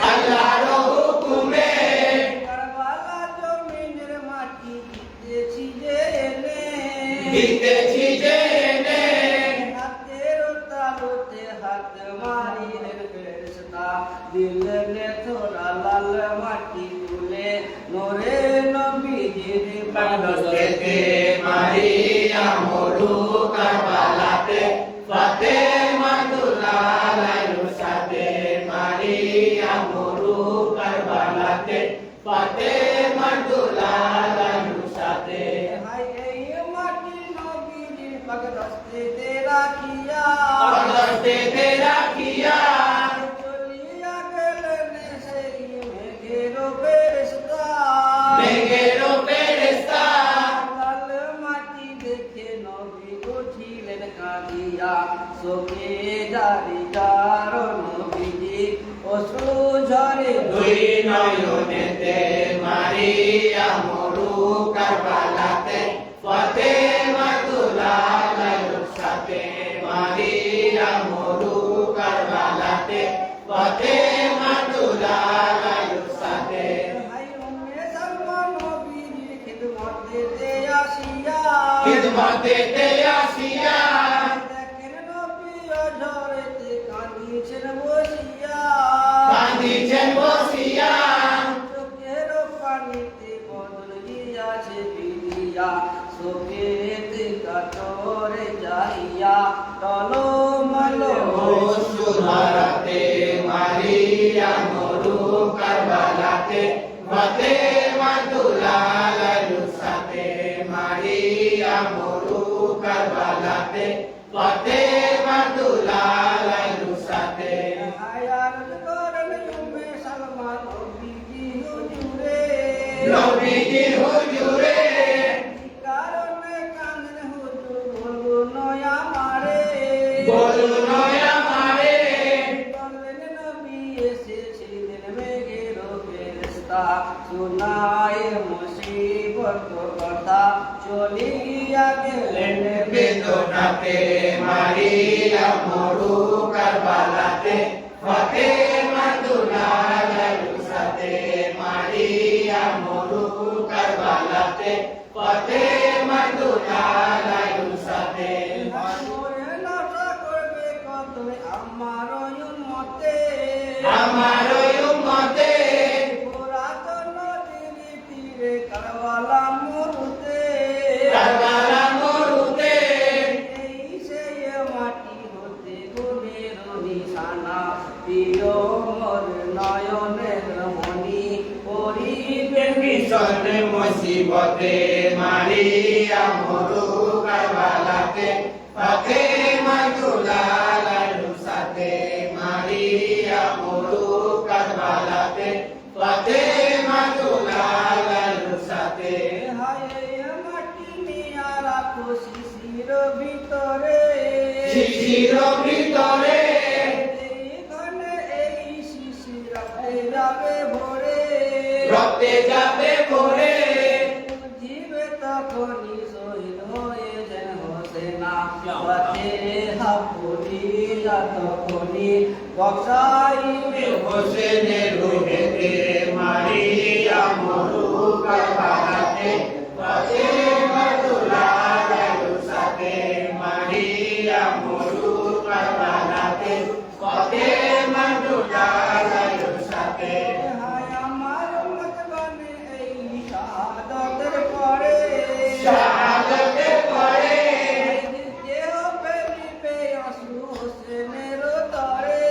[SPEAKER 5] আল্লাহর হুকুমে
[SPEAKER 3] কারবালা জমিনের মাটি দিতেছি যে এনে
[SPEAKER 5] দিতেছি যে এনে
[SPEAKER 3] হাতের তালুতে হাত মারিলেন ফেরেশতা দিলেন থোড়া লাল মাটি তুলে নোরে নবীজির
[SPEAKER 5] পানসেতে মারিয়া মরু কারবালাতে ফাতেমা দুলাল আলুর সাথে মারিয়া মরু কারবালাতে ফাতেমা দুলাল আলুর সাথে
[SPEAKER 3] হায় এই মাটি নবীজির पगदस्ते तेरा किया
[SPEAKER 2] पगदस्ते तेरा किया
[SPEAKER 3] चलिया गलने से मेघेरो फेरिस्ता
[SPEAKER 2] मेघेरो फेरिस्ता
[SPEAKER 3] लाल माटी देखे नबी उठिलेन काঁদিয়া চোখে জারি যার নবীজি অশ্রু ঝরে
[SPEAKER 2] দুই নয়নেতে মারিয়া মরু কারবালাতে ফাতেমা দুলালের সাথে মারিয়া মরু কারবালাতে ফাতেমা দুলালের সাথে
[SPEAKER 3] হাই উম্মে সালমা নবীজি খিদমতে আসিয়া
[SPEAKER 2] খিদমতে আসিয়া
[SPEAKER 3] দেখেন নবী ঝরেতে কাঁদিছেন বসিয়া
[SPEAKER 2] কাঁদিছেন বসিয়া
[SPEAKER 3] চোখের পানিতে বদল গিয়াছে বিদিয়া চোখেতে কাতরে যাইয়া টলমলো
[SPEAKER 2] সুধারাতে মারিয়া মরু কারবালাতে ফাতেমা দুলালের সাথে মারিয়া মরু কারবালাতে ফাতেমা দুলালের সাথে
[SPEAKER 3] আয়ার করেন উম্মে সালমা নবীজি হুজুরে
[SPEAKER 2] নবীজি হুজুরে
[SPEAKER 3] কারণে কাঁদেন হুজুর বলুন আমারে
[SPEAKER 2] বলুন আমারে
[SPEAKER 3] বললেন নবী এসেছিলেন মেঘের ফেরেশতা সুনায়ের মুসিবত কথা চলিয়া গেলেন
[SPEAKER 2] বেদনাতে মারিয়া মরু কারবালাতে ফাতেমা দুলালের সাথে মারিয়া মরু কারবালাতে ফাতেমা দুলালের সাথে
[SPEAKER 3] মরে নশা করবে কত আমার উম্মতে
[SPEAKER 2] আমার উম্মতে
[SPEAKER 3] পুরাতন নদীর তীরে কারবালা মরুতে
[SPEAKER 2] কারবালা মরুতে
[SPEAKER 3] এই সেই মাটি হতে গুণের নিশানা প্রিয় মোর নয়নের মণি পরিবে
[SPEAKER 2] ভীষণ মুসিবতে মারিয়া মরু কারবালাতে ফাতেমা দুলালের সাথে মারিয়া মরু কারবালাতে ফাতেমা দুলালের সাথে
[SPEAKER 3] হায় মাটি নিয়া রাখো শিশির ভিতরে
[SPEAKER 2] শিশির ভিতরে
[SPEAKER 3] এই ঘনে এই শিশির রাখতে যাবে ভরে
[SPEAKER 2] রক্তে যাবে ভরে
[SPEAKER 3] বুঝিবে তখনই শহীদ হয়ে যেন হোসেনা পথে হাপুরিয়া তখনই বক্সাইবে
[SPEAKER 2] হোসেনের রূহেতে মারিয়া মরু কারবালাতে ফাতেমা দুলালের সাথে মারিয়া মরু কারবালাতে ফাতেমা দুলালের সাথে
[SPEAKER 3] হায় আমার উম্মত বনে এই শাহাদাতের পরে
[SPEAKER 2] শাহাদাতের পরে
[SPEAKER 3] দেহ ফেলিবে অশ্রু হোসেনের তরে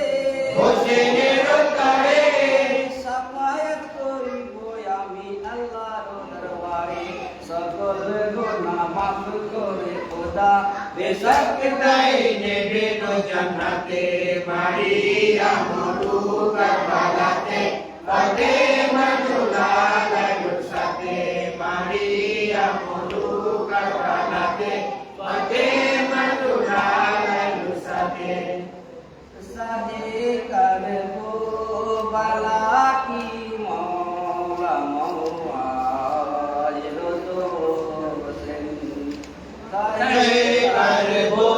[SPEAKER 2] হোসেনের তরে
[SPEAKER 3] সাফায়াত করিব আমি আল্লাহর দরবারে সকল গুনাহ মাফ করে খোদা
[SPEAKER 2] বেশক তাই নেবে তো জান্নাতে মারিয়া মরু কারবালাতে ফাতেমা দুলালের সাথে মারিয়া মরু কারবালাতে ফাতেমা দুলালের সাথে
[SPEAKER 3] সাহে করবো বালা কি মৌলা মৌলা তো হোসেন
[SPEAKER 2] হে করবো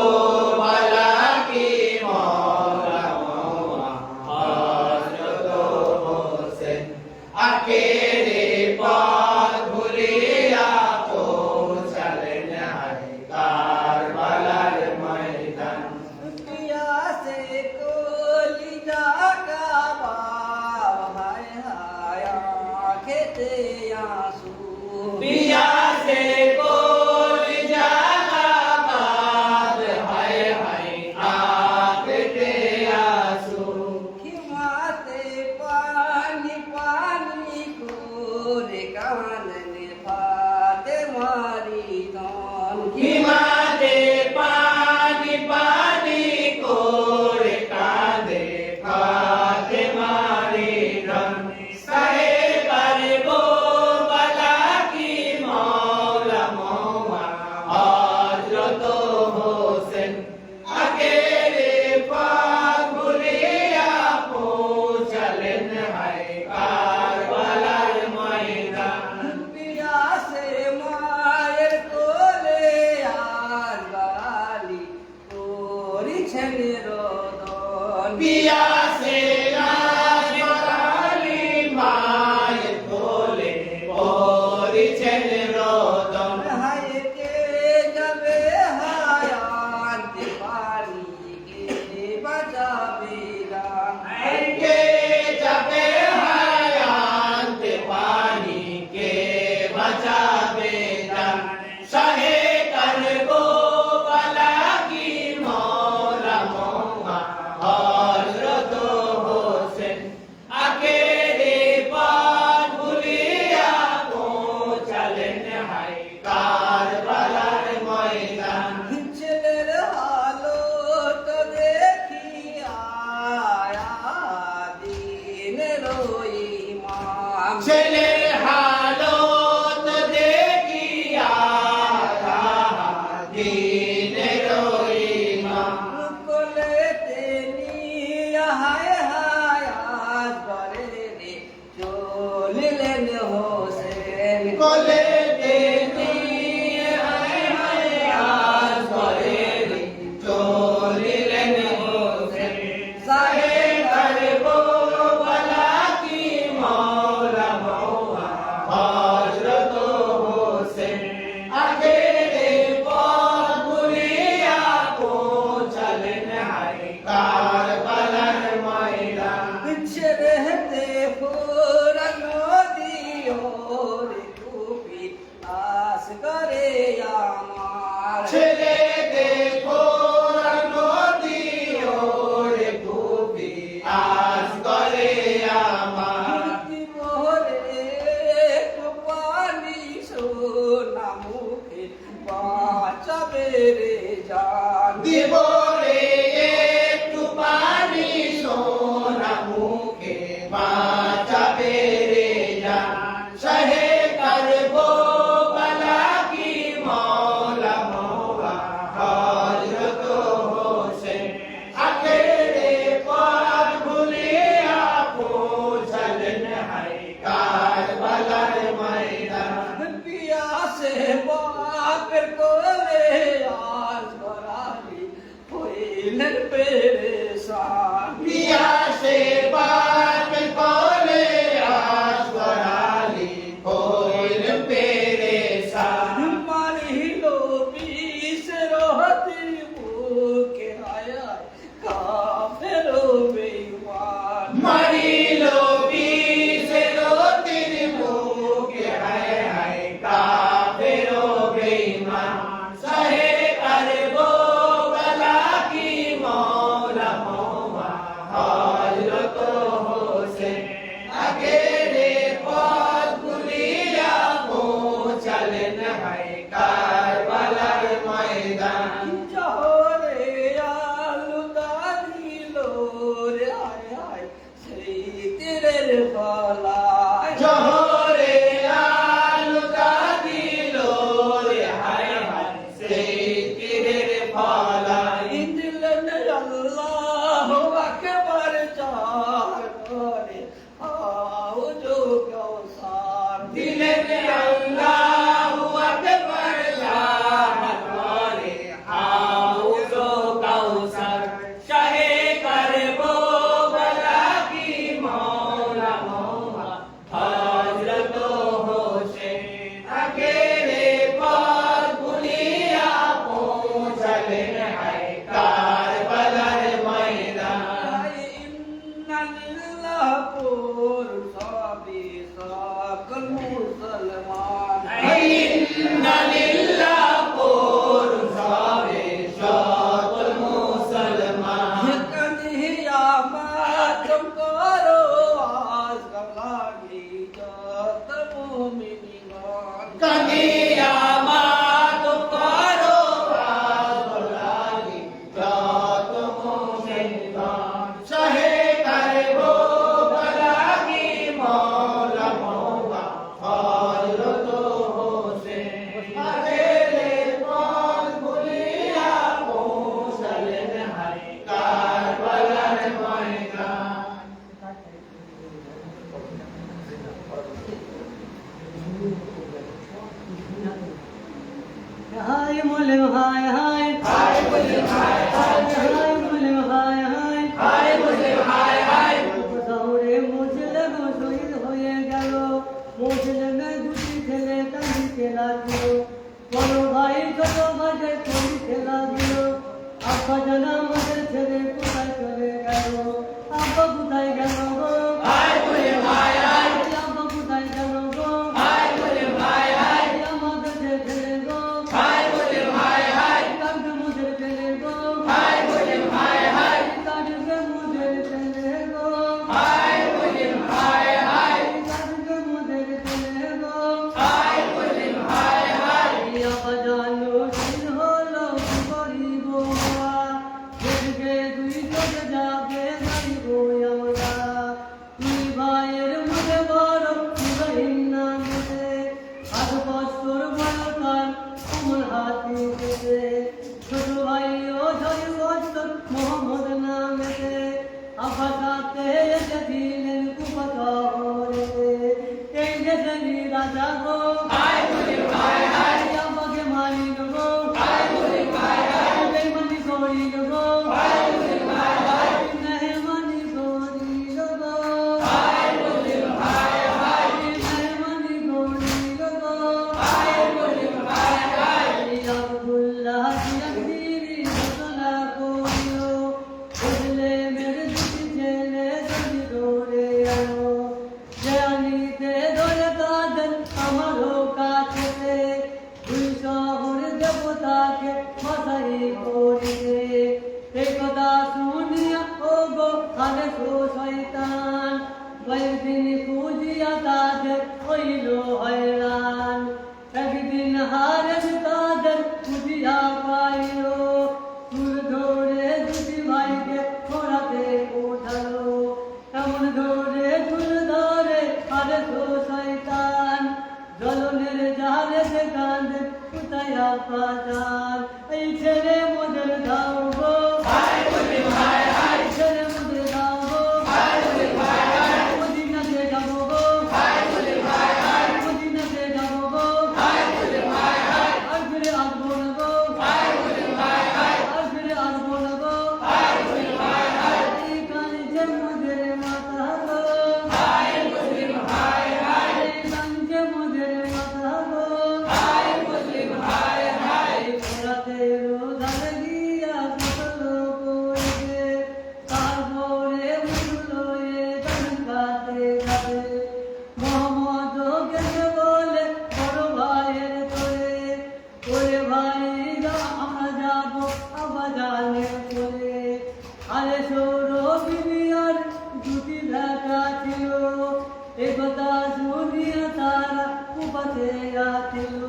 [SPEAKER 2] বালা কি মওলা মওলা হযরত হোসেন আকেরে পথ ভুলিয়া পৌঁছালেন কারবালার ময়দান
[SPEAKER 3] पिया से कोली जागा हाय हाय खेते आंसू
[SPEAKER 2] पिया से कोल जागा
[SPEAKER 3] নিরোদন
[SPEAKER 5] পিয়াসে লাশ পরালি মায়ের কোলে পরিছেন রোদন
[SPEAKER 3] হায় কে যাবে হায় আনতে পারি কে বাঁচাবে দান
[SPEAKER 5] কে যাবে হায় আনতে পানি কে বাঁচাবে জান শাহে করবো বালা কি মৌলা মৌলা হযরত হোসেন আখেরে পার ভুলিয়া পৌঁছালেন হায় কারবালার ময়দান
[SPEAKER 3] ছেলের হালত দেখিয়া দিনের ইমাম
[SPEAKER 5] ছেলের হালত দেখিয়া দিনের ইমাম
[SPEAKER 3] কোলেতে নিয়া হায় হায় আসবারে রে চলিলেন হোসেন
[SPEAKER 5] কোলে নিয়ে হায় হায় আসরে রে চলিলেন হোসেন সাহে করবো বালা কি মৌলা মৌলা হযরত হোসেন আখেরে পথ ভুলিয়া পৌঁছালেন হায় কারবালার ময়দান
[SPEAKER 3] ছেড়েতে পুরানো দিও রে টুপি আস করে আমার
[SPEAKER 5] ছেলে দেখো নদীও রে টুপি আজ করে আমার
[SPEAKER 3] মোরে পানি সোনা মুখে বাঁচাবে রে জান
[SPEAKER 5] দিব রে একটু পানি সোনা মুখে বাঁচাবে রে জান শাহে করবো বালা কি মৌলা মৌলা হযরত হোসেন আখেরে পথ ভুলিয়া পৌঁছালেন হায় কারবালার ময়দান
[SPEAKER 3] পিয়াসে বাপের কোলে আজ করালি হইলেন পেরেশান
[SPEAKER 5] পিয়াসে বাপ কোলে আজ করালি হইল পেরেশান
[SPEAKER 3] মারিল বিষ রহতি বুকে হায় হায় কাফের বেঈমান
[SPEAKER 5] মারিল বিষের তীর মুখে হায় হায় কাফের বেঈমান শাহে করবো বালা কি মৌলা মৌলা হযরত হোসেন আখেরে পথ ভুলিয়া পৌঁছালেন হায় কারবালার ময়দান
[SPEAKER 3] জহরে আলু দাদিল রে হায় হায় সেই তীরের গলায়
[SPEAKER 5] জহরে আলুদা দিল রে হায় হায় সেই তীরের ফলায়
[SPEAKER 3] দিলেন আল্লাহু আকবার চার করে আউযু কাউসার
[SPEAKER 5] দিলেন আল্লাহু আকবার জাহার করে হাউজো কাউসার শাহে করবো বালা কি মৌলা মৌলা হযরত হোসেন আখেরে পথ ভুলিয়া পৌঁছালেন হায় কারবালার ময়দান
[SPEAKER 3] ইন্নালিল্লাহ পুর সবি সকল মুসলমান
[SPEAKER 5] ইন্না লিল্লাহ পুরুষ হবে সকল মুসলমান
[SPEAKER 3] কনিয়া মাতম করো আজ লাগি যত মুমিনিন
[SPEAKER 5] কনিয়া মাত করো আল্লাহি যত মুমিনগণ শাহে করবো বালা কি মৌলা মৌলা হযরত হোসেন আখেরে পথ ভুলিয়া পৌঁছালেন হায় কারবালার ময়দান
[SPEAKER 1] হায় মোলে হায় হায়
[SPEAKER 5] হায় বলে হায় হায়
[SPEAKER 1] হায় মোলে আব্বা জানা আমাদের ছেড়ে কোথায় চলে গেল আব্বা কোথায় গেল গো
[SPEAKER 5] আয় বলে ভাই আয়
[SPEAKER 1] আব্বা কোথায় গেল গো
[SPEAKER 5] আয় বলে ভাই আয়
[SPEAKER 1] আমাদের ছেড়ে গো
[SPEAKER 5] আয় বলে ভাই আয়
[SPEAKER 1] কাঁদবে মোদের ছেড়ে গো
[SPEAKER 5] আয় বলে ভাই আয়
[SPEAKER 1] কাঁদবে মোদের ছেড়ে গো
[SPEAKER 5] আয় বলে ভাই আয়
[SPEAKER 1] কাঁদবে মোদের ছেড়ে গো
[SPEAKER 5] আয় বলে ভাই আয়
[SPEAKER 1] আব্বা জানো দিন হলো কি করিব দেখবে দুই চোখে যাবে যাইব আমরা দুই ভাইয়ের মধ্যে বড় বিবাহীন নামেতে 8 বছর বয়স আমার হাতে পেতে ছোট ভাই ও 6 বছর মোহাম্মদ নামেতে আব্বা সাথে এসেছিলেন কুপতহরেতে এই দেশেরই রাজা গো
[SPEAKER 5] আয় বলে ভাই আয়
[SPEAKER 1] আব্বাকে মারিল গো
[SPEAKER 5] আয় বলে ভাই আয়
[SPEAKER 1] বেঈমানি করিল গো
[SPEAKER 5] আয় বলে ভাই আয়
[SPEAKER 1] মেহমানি করিল গো
[SPEAKER 5] আয় বলে ভাই আয়
[SPEAKER 1] মেহমানি করিল গো
[SPEAKER 5] আয় বলে ভাই আয়
[SPEAKER 1] আব্দুল্লাহ সিয়াদিরি ঘটনা করিও বুঝলে মেরে দুটি ছেলে যদি ধরে আনো যে আনিতে ধরে তাদের আমারও কাছে দুই শহর দেবতাকে মাথায় করিবে এই কথা শুনিয়া ও গো আরে তো শয়তান কয়েকদিন খুঁজিয়া তাদের হইল হয়রান একদিন হারেন তাদের খুঁজিয়া পাইল চুল ধরে দুটি ভাইকে খোঁড়াতে ওঠালো এমন ধরে চুল ধরে আরে তো শয়তান জলনের জালে সে কাঁদে কোথায়া পাজান এই ছেড়ে মোদের দাও গো
[SPEAKER 5] আয় বলে ভাই আয়
[SPEAKER 1] এই ছেড়ে মোদের দাও গো
[SPEAKER 5] আয় বলে ভাই আয়
[SPEAKER 1] মদিনাতে যাবো গো
[SPEAKER 5] আয় বলে ভাই আয়
[SPEAKER 1] মদিনাতে যাবো গো
[SPEAKER 5] আয় বলে ভাই আয়
[SPEAKER 1] আর ফিরে আসবো না গো
[SPEAKER 5] আয় বলে ভাই আয়
[SPEAKER 1] আর ফিরে আসবো না গো
[SPEAKER 5] আয় বলে ভাই আয়
[SPEAKER 1] এই কাঁদছে মোদের মাথা গো
[SPEAKER 5] আয় বলে ভাই আয়
[SPEAKER 1] এই কাঁদছে মোদের মাথা গো
[SPEAKER 5] আয় বলে ভাই আয়
[SPEAKER 1] এই পোড়াতে রোদার গিয়া কতলো কইবে তারপরে উঠলো এ গান গাতে গাতে মোহাম্মদ গেছে বলে বড় ভাইয়ের তোরে ওরে ভাই আমরা যাবো আবাজানে করে আরে সৌর বিবিয়ার দুটি দেখা ছিল এ কথা শুনিয়া তারা কুপাতে আছিল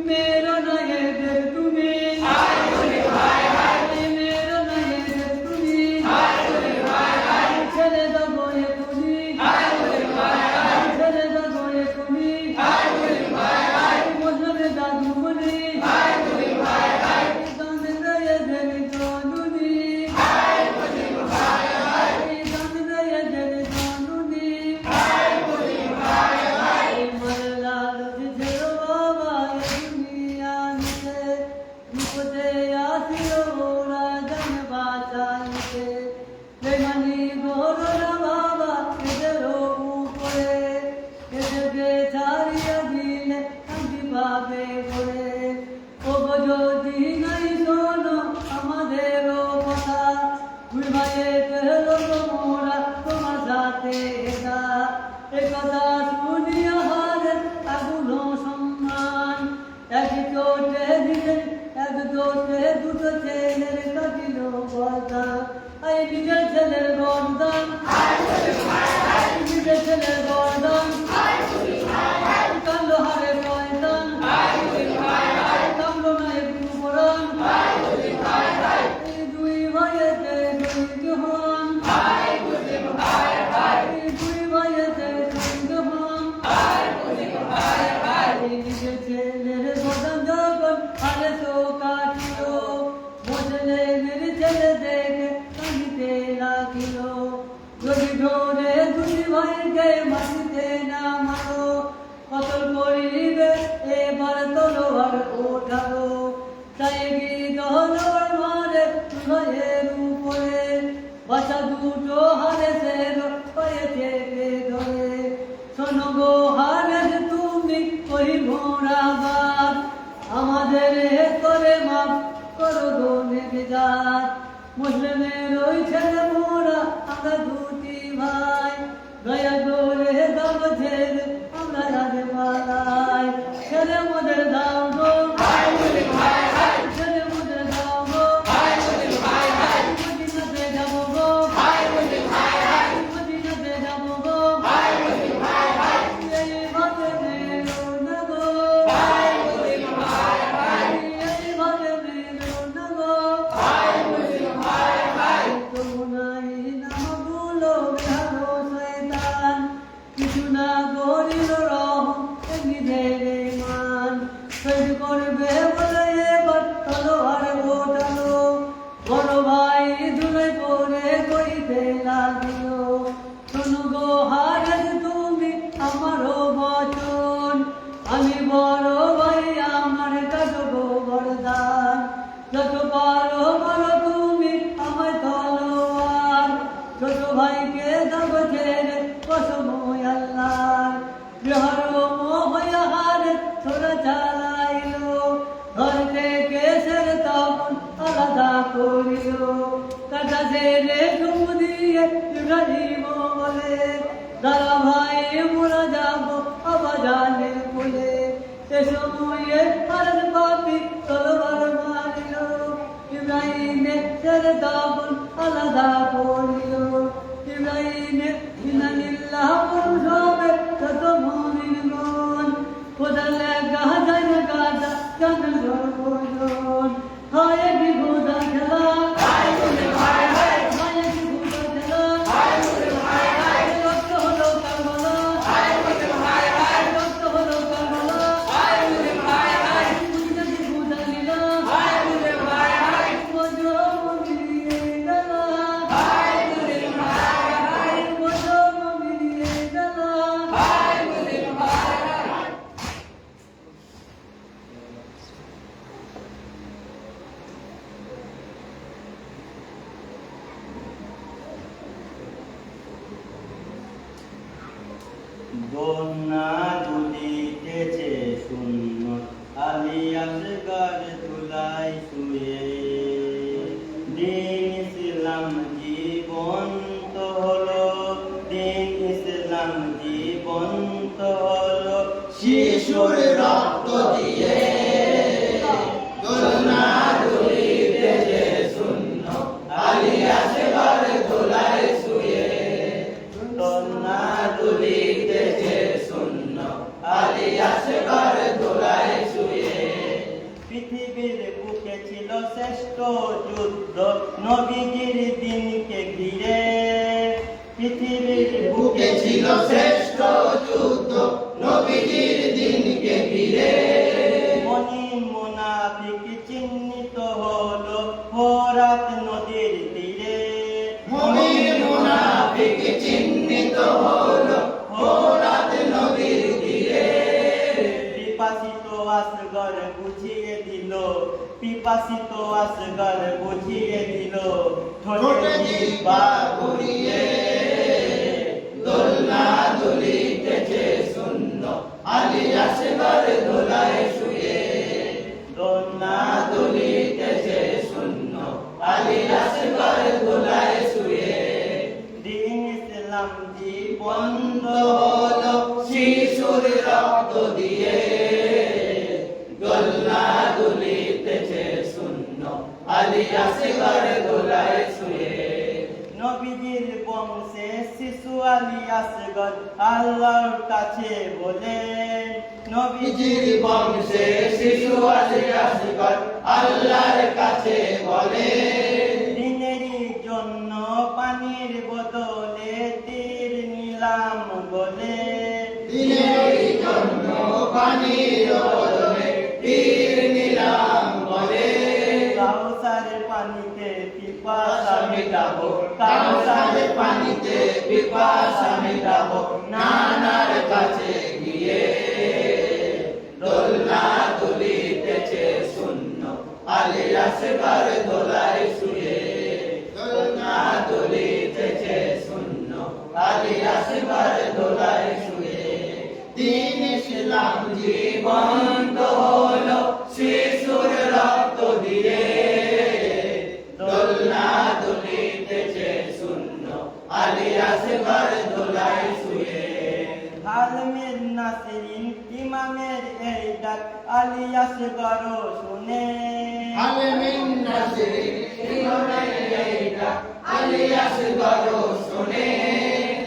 [SPEAKER 1] মেরো নয়েদের তুমি
[SPEAKER 5] আয় বলে ভাই আয়
[SPEAKER 1] মেরো নয়েদের তুমি
[SPEAKER 5] আয় বলে ভাই আয়
[SPEAKER 1] ছেড়ে দেবো তুমি
[SPEAKER 5] আয় বলে ভাই আয়
[SPEAKER 1] ছেড়ে দেবো তুমি
[SPEAKER 5] আয় বলে ভাই আয়
[SPEAKER 1] মজলে দাদু মনে
[SPEAKER 5] আয় বলে ভাই আয়
[SPEAKER 1] কান্দে নয়েদের জনুনি
[SPEAKER 5] আয় বলে ভাই আয়
[SPEAKER 1] কান্দে নয়েদের জনুনি
[SPEAKER 5] আয় বলে ভাই আয়
[SPEAKER 1] মরলা লুঝে বাবা দুনিয়া নিতে বিপদে আসিল ওরা জন বাঁচাইতে বেমানি গররা বাবা এদের উপরে এদেরকে ছাড়িয়া দিলে শান্তি পাবে করে ও গো যদি নাই শোনো আমাদের কথা দুই ভাইয়ের মোরা তোমার সাথে একা এ কথা শুনিয়া হারে আগুন সম্মান এক চোটে দিলেন এক চোটে দুটো ছেলের কাটিল গর্দান এই নিজের ছেলের গর্দান নিজের ছেলের গর্দান কান্দ হারে পয়দান কান্দ না একটু পরান এই দুই ভাইয়েতে দুই হন এই দুই ভাইয়েতে দুই হন নিজের ছেলের গর্দান যখন হারে তো কাটিল বসলে মেরে ছেলে দেখে কাঁদিতে লাগিল যদি ধরে দুই ভাইকে মাটিতে না মারো কতল করিবে এবার তলোয়ার ওঠালো তাই কি তলোয়ার মারে ভাইয়ের উপরে বাচ্চা দুটো হারে সের পায়ে চেপে ধরে শোনো গো হারে তুমি ওই মোরাবাদ আমাদের করে মাপ করো গো নির্যাত মুসলিমের ওই ছেলে মোরা আমরা দুটি ভাই দয়া করে দাও ছেলে আমরা আগে পালাই ছেলে মোদের দাও গো ছেলে মোদের দাও গো মদিনাতে যাবো গো মদিনাতে যাবো গো এই ভাতে মেরো না গো এই ভাতে মেরো না গো তোমরাই নামগুলো বেহালো শয়তান কিছু না করিল রহম নিজের মান সহ্য করবে বলে এবার তলোয়ার ওঠালো বড় ভাই ধুলাই করে কইতে লাগিল শোনো গো হারাজ তুমি আমারও বচন আমি বড় ভাই আমার কাছে গো বরদান যত পারো বলো তুমি আমার তলোয়ার ছোট ভাইকে দেব ছেড়ে কসময় আল্লাহ বিহার হইয়া হারে ছোড়া চালাইলো ঘর থেকে সেরে তখন আলাদা করিল কাটা ছেড়ে চুপ দিয়ে ইব্রাহিম বলে দাদা ভাই মোরা যাবো আবাজানের বলে সে সময়ে হারের পাপি তলোয়ার মারিল ইব্রাহিমে ছেড়ে তখন আলাদা করিল ইব্রাহিমে ইন্নালিল্লাহ পুরুষ হবে তত মুমিনগণ খোদা লেগা যায় না গাজা জানেন সর্বজন হায় কি খোদা খেলা হায় কি খোদা খেলা রক্ত হলো কারবালা রক্ত হলো কারবালা মদিনাতে খোদা লীলা খোদা মিলিয়ে গেলা খোদা মিলিয়ে গেলা
[SPEAKER 6] বন্যা দুলিতেছে শূন্য আলিয়াস গার ধুলাই শুয়ে দিন ইসলাম জীবন্ত হলো দিন ইসলাম জীবন্ত হলো
[SPEAKER 2] শিশুর রক্ত দিয়ে দোলনা দুলিতেছে শূন্য আলিয়াস ঘর ধুলায় শুয়ে দোলনা দুলিতেছে শূন্য আলিয়াস ঘর ধুলায় শুয়ে
[SPEAKER 6] পৃথিবীর বুকে ছিল শ্রেষ্ঠ যুদ্ধ নবীজির দিনকে ঘিরে পৃথিবীর
[SPEAKER 2] বুকে ছিল শ্রেষ্ঠ যুদ্ধ নবীজির দিনকে ঘিরে
[SPEAKER 6] মনি মুনাফিক চিহ্নিত হলো ফোরাত নদীর তীরে
[SPEAKER 2] মুমিন মুনাফিক চিহ্নিত হলো ফোরাত নদীর তীরে
[SPEAKER 6] পিপাসিত আসগর বুঝিয়ে দিল পিপাসিত আসগর বুঝিয়ে দিল
[SPEAKER 2] ঠোঁটে জিহ্বা ঘুরিয়ে দোলনা দুলিতেছে শূন্য আলিয়াস ঘর ধুলায় শুয়ে দোলনা দুলিতেছে শূন্য আলিয়াস ঘর ধুলায় শুয়ে
[SPEAKER 6] দিন ইসলাম
[SPEAKER 2] বন্ধ হলো শিশুর রক্ত দিয়ে দোলনা দুলিতেছে শূন্য আলিয়াস ঘর ধুলায় শুয়ে
[SPEAKER 6] নবীজির বংশে শিশু আলী আসগর আল্লাহর কাছে বলেন
[SPEAKER 2] নবীজির বংশে শিশু আলিয়াস ঘর আল্লাহর কাছে বলে
[SPEAKER 6] দিনেরই জন্য পানির বদলে তীর নিলাম বলে
[SPEAKER 2] দিনের জন্য পানির বদলে তীর নিলাম বলে
[SPEAKER 6] কাউসারের পানিতে পিপাসা মেটাবো
[SPEAKER 2] কাউসারের পানিতে পিপাসা মেটাবো নানার কাছে গিয়ে দোলনা দুলিতেছে শূন্য আলিয়াস ঘর ধুলায় শুয়ে দোলনা দুলিতেছে শূন্য আলিয়াস ঘর ধুলায় শুয়ে দিন ইসলাম জীবন্ত হলো শিশুর রক্ত দিয়ে দোলনা
[SPEAKER 6] আলিয়াস গারো শুনে
[SPEAKER 5] আলেমিন নাসিরিন ইনোনাই এইটা আলিয়াস গরো শুনে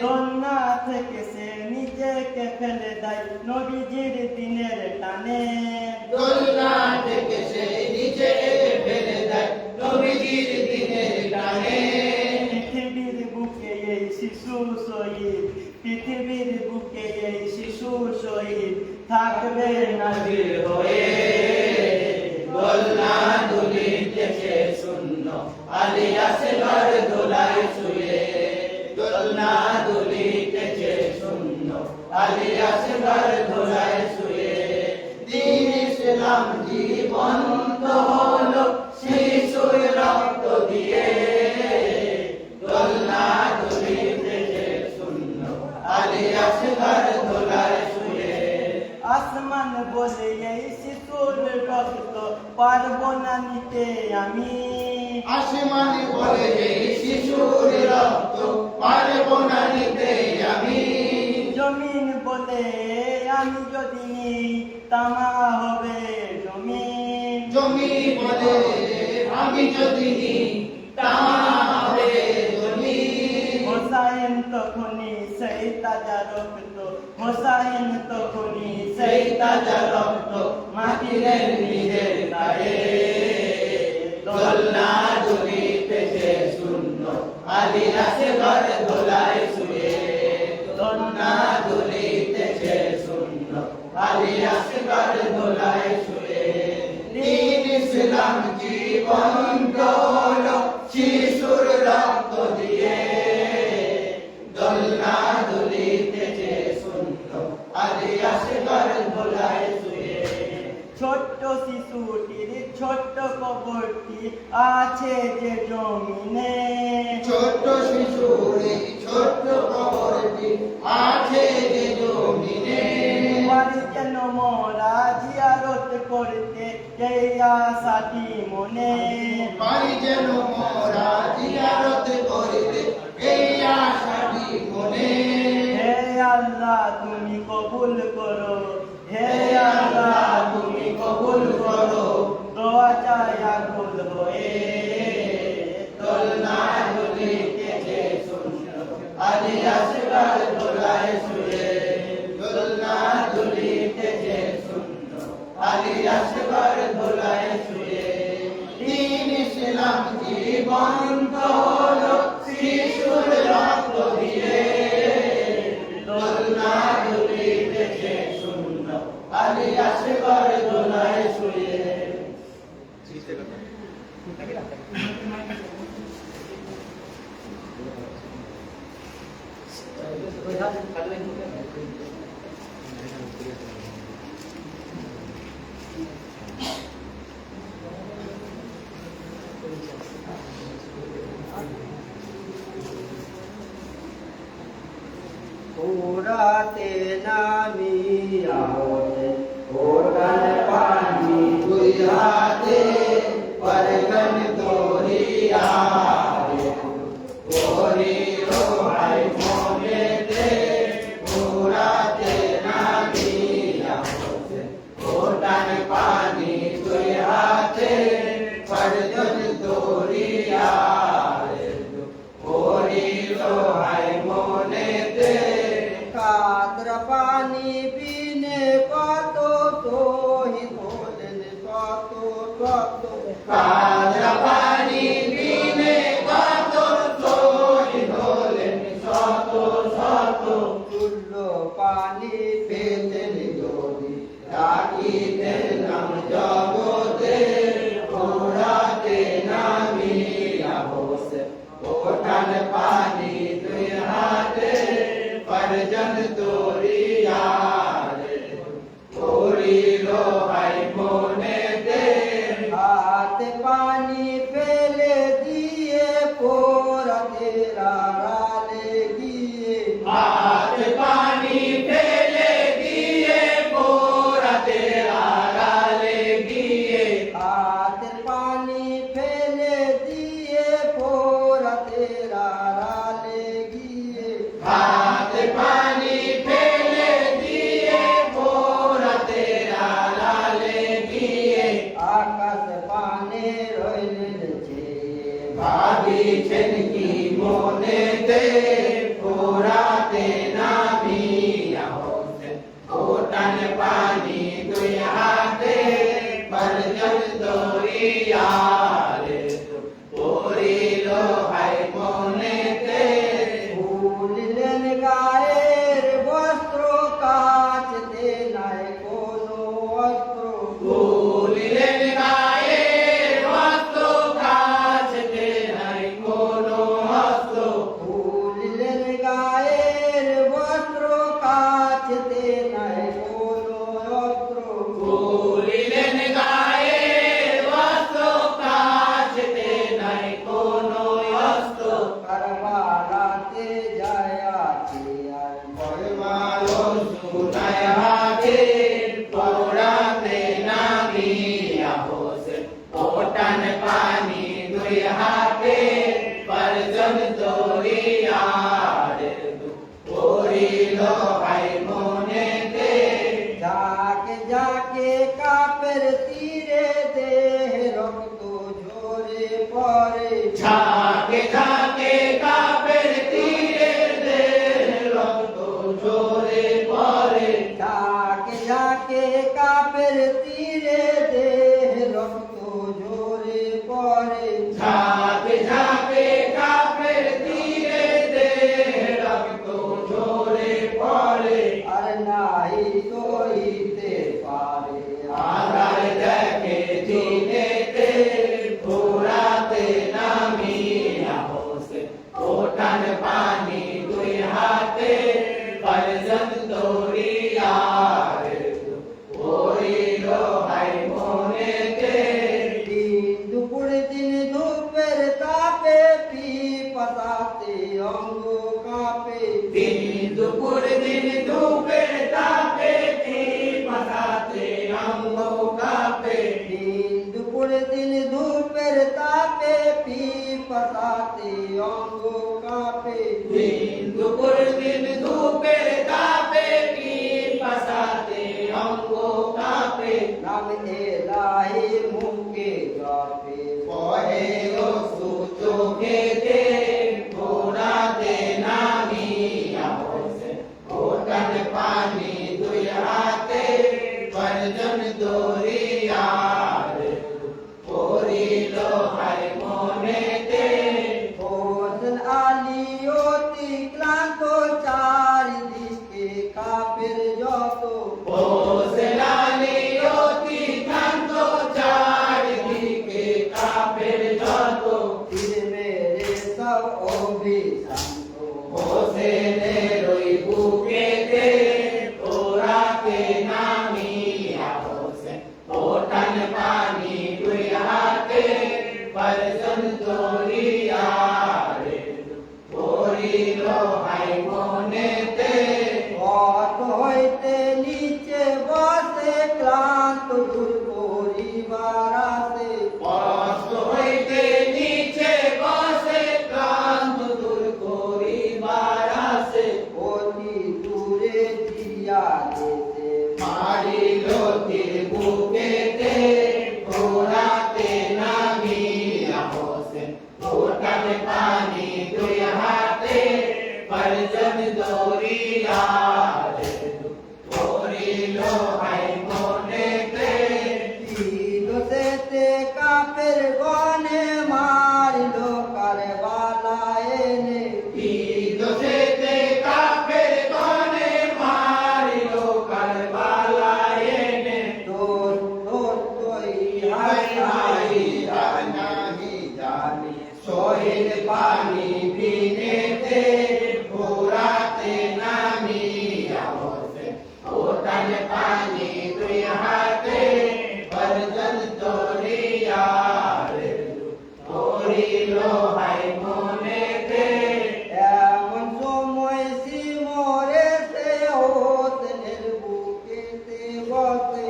[SPEAKER 6] দোলনা থেকে সে নিজেকে ফেলে দেয় নবীজির দিনের টানে
[SPEAKER 5] দোলনা থেকে সে নিচে ফেলে দেয় নবীজির দিনের টানে
[SPEAKER 6] পৃথিবীর বুকে এই শিশু শহীদ পৃথিবীর বুকে এই শিশু শহীদ থাকবে নাজির হয়ে
[SPEAKER 5] দোলনা দুলিতেছে শূন্য আলিয়াস ঘর দোলায় শুয়ে দোলনা দুলিতেছে শূন্য আলিয়াস ঘর দোলায় শুয়ে দিন ইসলাম জীবন্ত হলো শিশুর রক্ত দিয়ে দোলনা দুলিতেছে শূন্য আলিয়াস ঘর দোলায় শুয়ে
[SPEAKER 6] আসমান বলে এই শিশুর রক্ত পারবো না নিতে আমি
[SPEAKER 5] আসমান বলে এই শিশুর রক্ত পারবো না নিতে আমি
[SPEAKER 6] জমিন বলে আমি যদি নিই তামা হবে জমিন
[SPEAKER 5] জমি বলে আমি যদি নিই তামা হবে জমি
[SPEAKER 6] হোসাইন তখনই সেই তাজা রক্ত হোসাইন তখনই সেই তাজা রক্ত মাটিলেন নিজের গায়ে
[SPEAKER 5] দোলনা দুলিতেছে শূন্য আলিয়াস ঘর দোলায় শুয়ে দোলনা দুলিতেছে শূন্য আলিয়াস ঘর দোলায় শুয়ে দিন ইসলাম জীবন্ত হলো শিশুর রক্ত দিয়ে দোলনা দুলিতেছে শূন্য আলিয়াস ঘর দোলায় শুয়ে
[SPEAKER 6] ছোট্ট শিশুটির ছোট্ট কবরটি আছে যে জমিনে
[SPEAKER 5] ছোট্ট শিশুর এই ছোট্ট কবরটি আছে যে জমিনে
[SPEAKER 6] বাড়ি যেন মোরা জিয়ারত করতে এই আশাটি মনে
[SPEAKER 5] পারি যেন মোরা জিয়ারত করিতে এই আশাটি মনে
[SPEAKER 6] হে আল্লাহ তুমি কবুল করো হে আল্লাহ তুমি কবুল করো দোয়া চাই আকুল হয়ে
[SPEAKER 5] দোলনা দুলিতেছে শূন্য আলিয়াস ঘর দোলায় শুয়ে দোলনা দুলিতেছে শূন্য আলিয়াস ঘর দোলায় শুয়ে দিন ইসলাম জীবন্ত হলো শিশুর রক্ত দিয়ে দোলনা দুলিতেছে শূন্য আলিয়াস ঘর দোলায় শুয়ে
[SPEAKER 6] ওরাতে নামিয়া
[SPEAKER 5] ওটান পানি দুই হাতে পরগন দোরিয়া ওরি রোহাই মোনেতে ওরাতে নামিয়া ওটান পানি দুই হাতে পরগন দোরিয়া ওরি রোহাই মোনেতে
[SPEAKER 6] কাদ্র পানি পিনে কত শহীদ হলেন কত কত
[SPEAKER 5] কাদরা পানি বিনে কত শহীদ হলেন শত শত
[SPEAKER 6] তুল্য পানি
[SPEAKER 5] পেতেন যদি রাখিতেন নাম জগতে ওরাতে নামিয়া বসে ওঠান পানি দুই হাতে পরজন তোরিয়া ওরি লোহাই মনে দে
[SPEAKER 6] হাতে পানি ফেলে দিয়ে পোরাতে রাড়ালে গিয়ে
[SPEAKER 5] হাত পানি ফেলে দিয়ে পোরাতে আড়ালে গিয়ে
[SPEAKER 6] হাতে পানি ফেলে দিয়ে পোরাতে রাড়ালে
[SPEAKER 5] ভাবিছেন কি মনেতে পোড়াতে নামিয়া হোসেন ওটান পানি দুই হাতে পরজন দরিয়ারে পড়িল হাই মনেতে
[SPEAKER 6] ভুলিলেন গায়ের বস্ত্র কাচতে নাই কোনো অস্ত্র
[SPEAKER 5] ভুলিলেন গায়ের বস্ত্র কাচতে নাই কোনো অস্ত্র
[SPEAKER 6] ভুলিলেন গায়ের বস্ত্র কাচতে নাই কোনো অস্ত্র
[SPEAKER 5] ভুলিলেন গায়ের বস্ত্র কাচতে নাই কোনো অস্ত্র
[SPEAKER 6] কারবালাতে যায়াছে আর
[SPEAKER 5] পরমালো সুনায় হাতে পোড়াতে নামিয়া হোসেন ওটান পানি দুই হাতে পরজন দরিয়ারে পড়িল হাই মনেতে
[SPEAKER 6] যাকে যাকে কাপের তীরে দেহ রক্ত ঝরে পড়ে
[SPEAKER 5] ঝাঁকে ঝাঁকে কাপের তীরে দেহ রক্ত ঝরে পড়ে
[SPEAKER 6] যাকে যাকে কাপের তীরে দেহ রক্ত ঝরে পড়ে
[SPEAKER 5] ঝাঁকে ঝাঁকে কাপের তীরে দেহ রক্ত ঝরে পড়ে
[SPEAKER 6] আর নাই সইতে পারে
[SPEAKER 5] আধার দেখে জিনেতে পোড়াতে নামিয়া হোসেন ওঠান পানি দুই হাতে পরজন দরিয়ারে পড়িল হাই মনেতে
[SPEAKER 6] দিন দুপুর দিন ধূপের তাপে পিপাসাতে অঙ্গ কাঁপে
[SPEAKER 5] দিন দুপুর দিন ধূপের তাপে পিপাসাতে অঙ্গ কাঁপে
[SPEAKER 6] দিন দুপুর দিন ধূপের তাপে পিপাসাতে অঙ্গ কাঁপে
[SPEAKER 5] দিন দুপুর দিন ধূপের তাপে পিপাসাতে অঙ্গ কাঁপে
[SPEAKER 6] নাম এলাহি মুখে জপে
[SPEAKER 5] পরে ও সুচোখেতে পোড়াতে নামিয়া হোসেন ওটান পানি দুই হাতে পরজন দরিয়ারে পড়িল হাই মনেতে
[SPEAKER 6] হোসেন আলী অতি ক্লান্ত চারিদিকে কাপের যত
[SPEAKER 5] হোসেন আলী অতি ক্লান্ত চারিদিকে কাপের যত
[SPEAKER 6] তীর মেরে সব অভিশান্ত
[SPEAKER 5] হোসেনের ওই বুকেতে পোড়াতে নামিয়া হোসেন ওটান পানি দুই হাতে পরজন দরিয়ারে পড়িল হাই মনেতে
[SPEAKER 6] পথ হইতে নিচে বসে ক্লান্ত দূর পরিবার আসে
[SPEAKER 5] কষ্ট হইতে নিচে বসে ক্লান্ত দূর করিবার আসে
[SPEAKER 6] অতি দূরে দিয়া যেতে
[SPEAKER 5] মারিল তীর বুকেতে পোড়াতে নামিয়া হোসেন ওটান পানি দুই হাতে পরজন দরিয়ারে পড়িল হাই মনেতে
[SPEAKER 6] দিতে কাপের গনে মারিল কারবালা এনে
[SPEAKER 5] দোষেতে কাফের গনে মারিল কারবালা এনে
[SPEAKER 6] তোর তোর তোই
[SPEAKER 5] হাই হাই
[SPEAKER 6] হাই
[SPEAKER 5] জানি জানি শহীদ পানি বিনেতে পোড়াতে নামিয়া হোসেন ওটান পানি দুই হাতে পরজন দরিয়ারে পড়িল হাই মনেতে
[SPEAKER 6] এমন সময় সিমরে সে হোসেনের বুকেতে বসে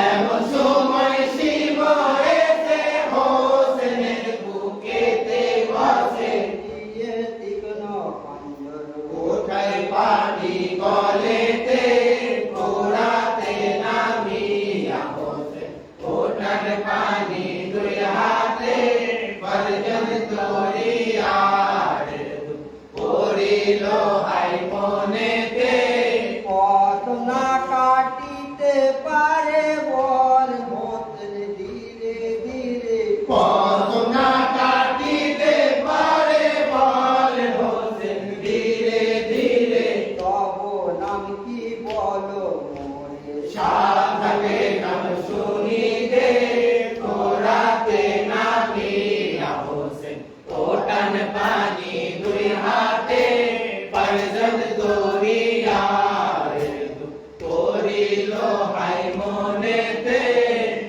[SPEAKER 5] এমন সময় শিবরেতে হোসেনের বুকেতে বসে
[SPEAKER 6] দিয়ে তীক্ষ্ণ পাঞ্জর
[SPEAKER 5] কোথায় পানি গলেতে পোড়াতে নামিয়া হোসেন ওটার পানি দুই হাতে পরজন হোসেন ওটান পানি দুই হাতে ফরজন্দ তোরি ইয়ারের দুঃখ করিল হাই মনেতে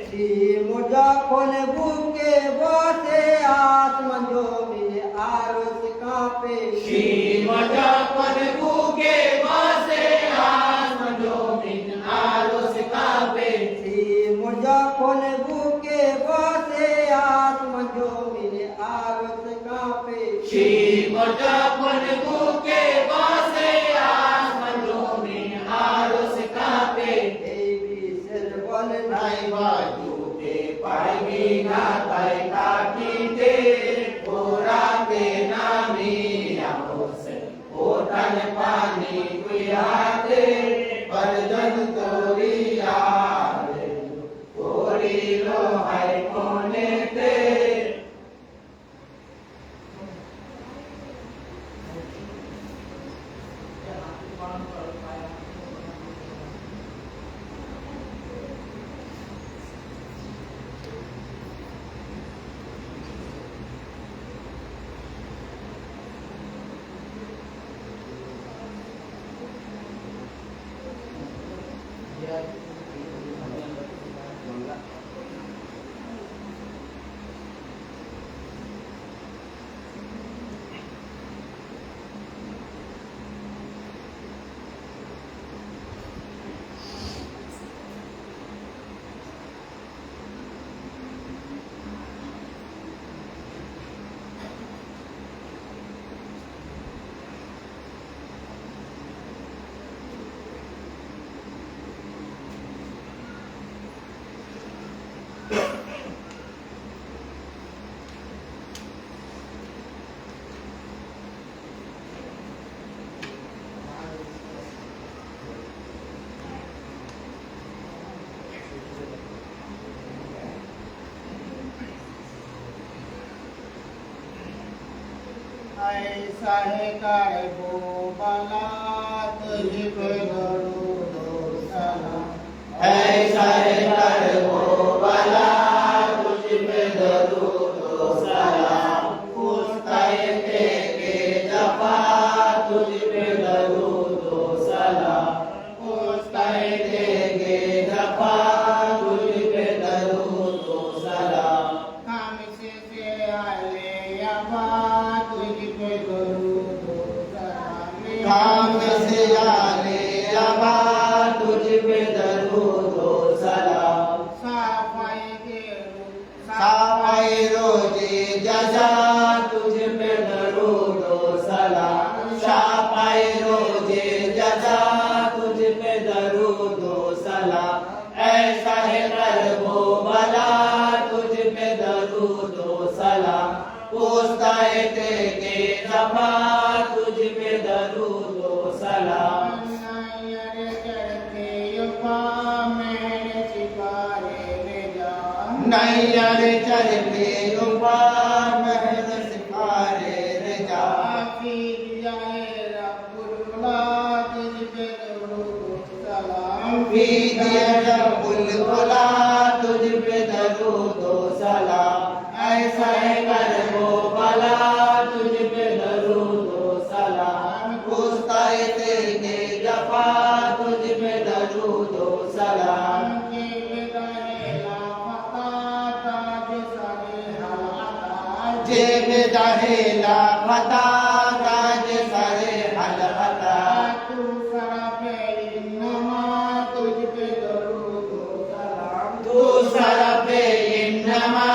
[SPEAKER 6] সিম যখন বুকে বসে আসমান জমিনে আরশ কাঁপে
[SPEAKER 5] শিম যখন বুকে বসে আসমান জমিন আরশ কাঁপে
[SPEAKER 6] সিম যখন বুকে বসে আসমান জমিনে আরশ কাঁপে
[SPEAKER 5] শিম যখন বুকে বসে আসমান জমিন আরশ কাঁপে
[SPEAKER 6] এই বিশ্বের বল
[SPEAKER 5] নাই বাজুতে পারবি না তাই কাটিতে পোড়াতে নামিয়া হোসেন ওঠান পানি দুই হাতে ফরজন্দ তোরি ইয়ারের দুঃখ করিল হাই মনেতে
[SPEAKER 6] ऐसा है करबो बला तुझ पे दरूद सलाम
[SPEAKER 5] ऐसा है करबो बला तुझ पे दरूद सलाम पुस्ताए के जफा तुझ पे दरूद सलाम पुस्ताए के जफा तुझ पे दरूद सलाम
[SPEAKER 6] खामसे से आले अबा तुझ पे दरूद सलाम
[SPEAKER 5] काम से आले अबा तुझ पे दरूद सलाम साफाई रोजे जजा तुझ पे दरूद सलाम साफाई रोजे जजा तुझ पे दरूद सलाम ऐसा है करबो बला तुझ पे दरूद सलाम पुस्ताए के जफा तुझ पे दरूद सलाम नैयर चढ़ते ऊपर महर सिखारे रजा पीजिए रब्बुल खुला तुझ पे दरूद सलाम ऐसा है करबो बला तुझ पे दरूद सलाम पुस्ताए के जफा तुझ पे दरूद सलाम जेब दहेला फता ताज सरे हल हता
[SPEAKER 6] तू सरा पे नमा तुझ पे दरूद सलाम
[SPEAKER 5] तू सरफे इन्नमा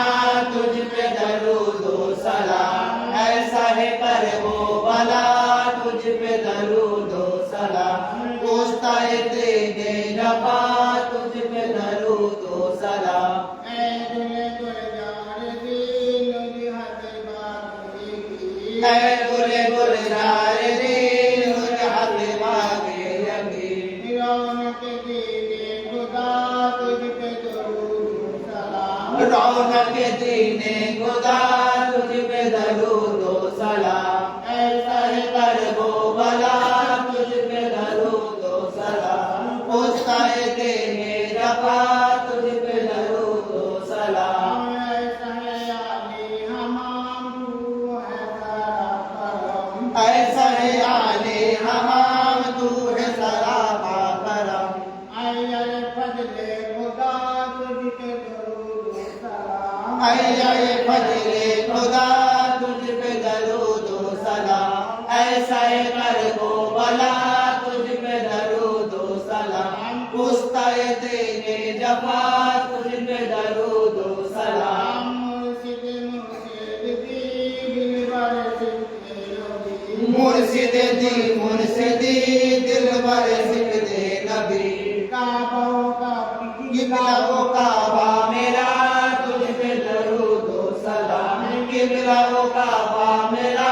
[SPEAKER 5] तुझ पे दरूद सलाम ऐसा है करबो बला तुझ पे दरूद सलाम पुस्ताए के जफा तुझ पे दरूद सलाम ऐ गुले गुलजार दीन मुझ हाथ मांगे यकीन रौनक दीने खुदा तुझ पे दरूद सलाम ऐसा है करबो बला तुझ पे दरूद सलाम पुस्ताए देंगे जफा तुझ पे दरूद सलाम
[SPEAKER 2] ऐसा है आले हमाम तू है सरापा करम
[SPEAKER 6] अय्यर फजले खुदा तुझ पे दरूद सलाम
[SPEAKER 2] अय्यर फजले खुदा तुझ पे दरूद सलाम ऐसा है कर को बला तुझ पे दरूद सलाम उस्ताए तेरे जफा तुझ पे दरूद सलाम
[SPEAKER 6] मुर्शिद दी
[SPEAKER 2] मुर्शिदी दिल बर सिकदे नबी
[SPEAKER 6] काबों का
[SPEAKER 2] किबला काबा मेरा तुझ पे दरूद सलाम किबला काबा मेरा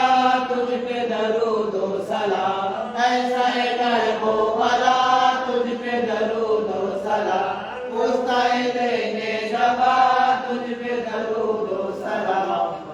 [SPEAKER 2] तुझ पे दरूद सलाम ऐसा है कर को भला तुझ पे दरूद सलाम उस्ताए देने जबा तुझ पे दरूद सलाम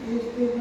[SPEAKER 6] Este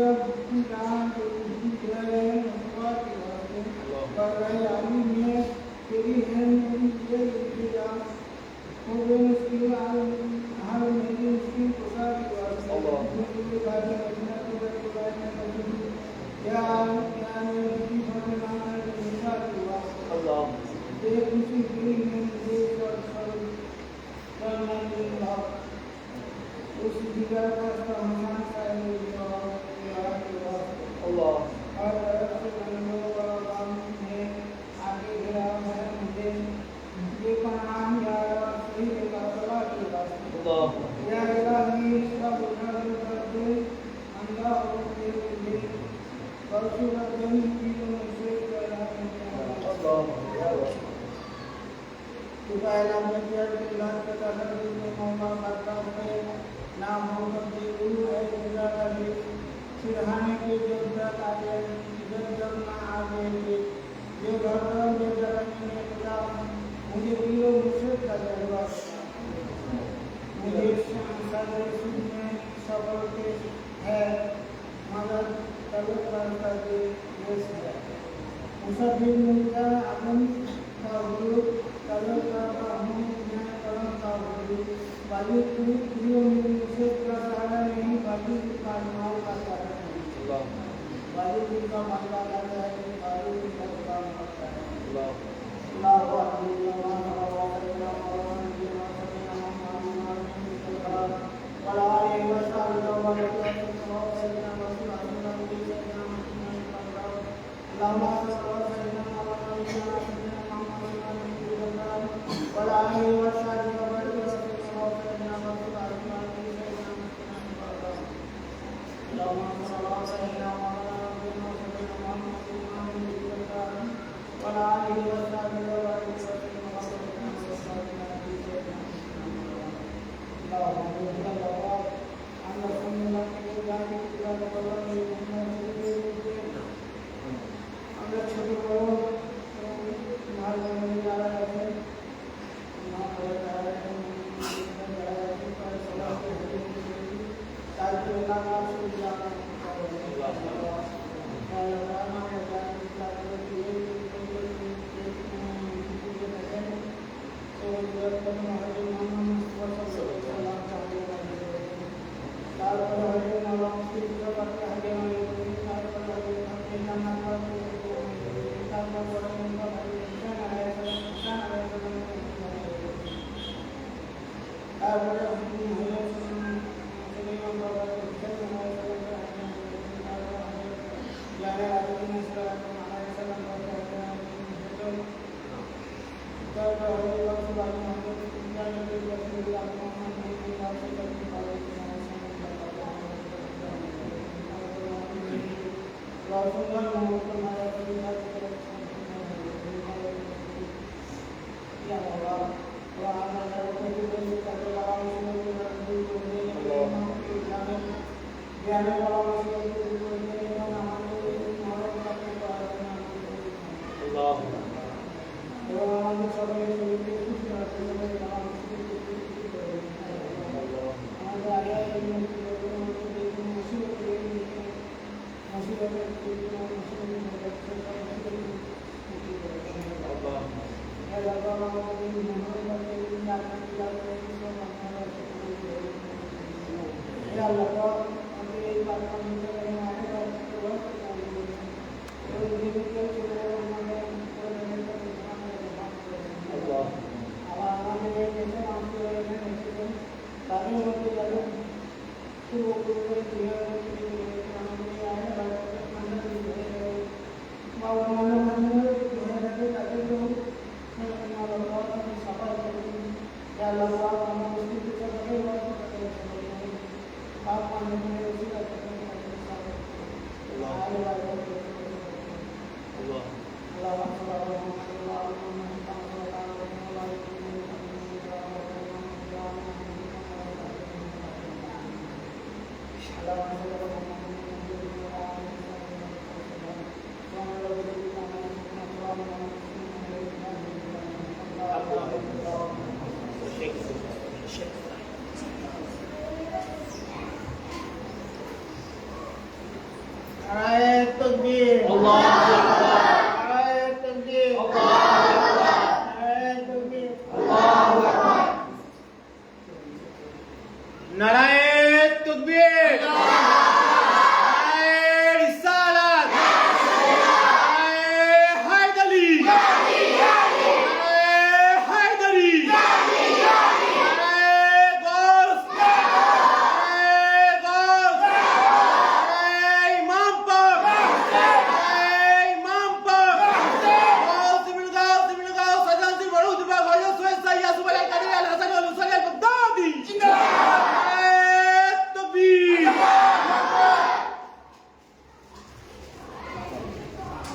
[SPEAKER 6] নারায়ে তাকবীর।
[SPEAKER 5] আল্লাহু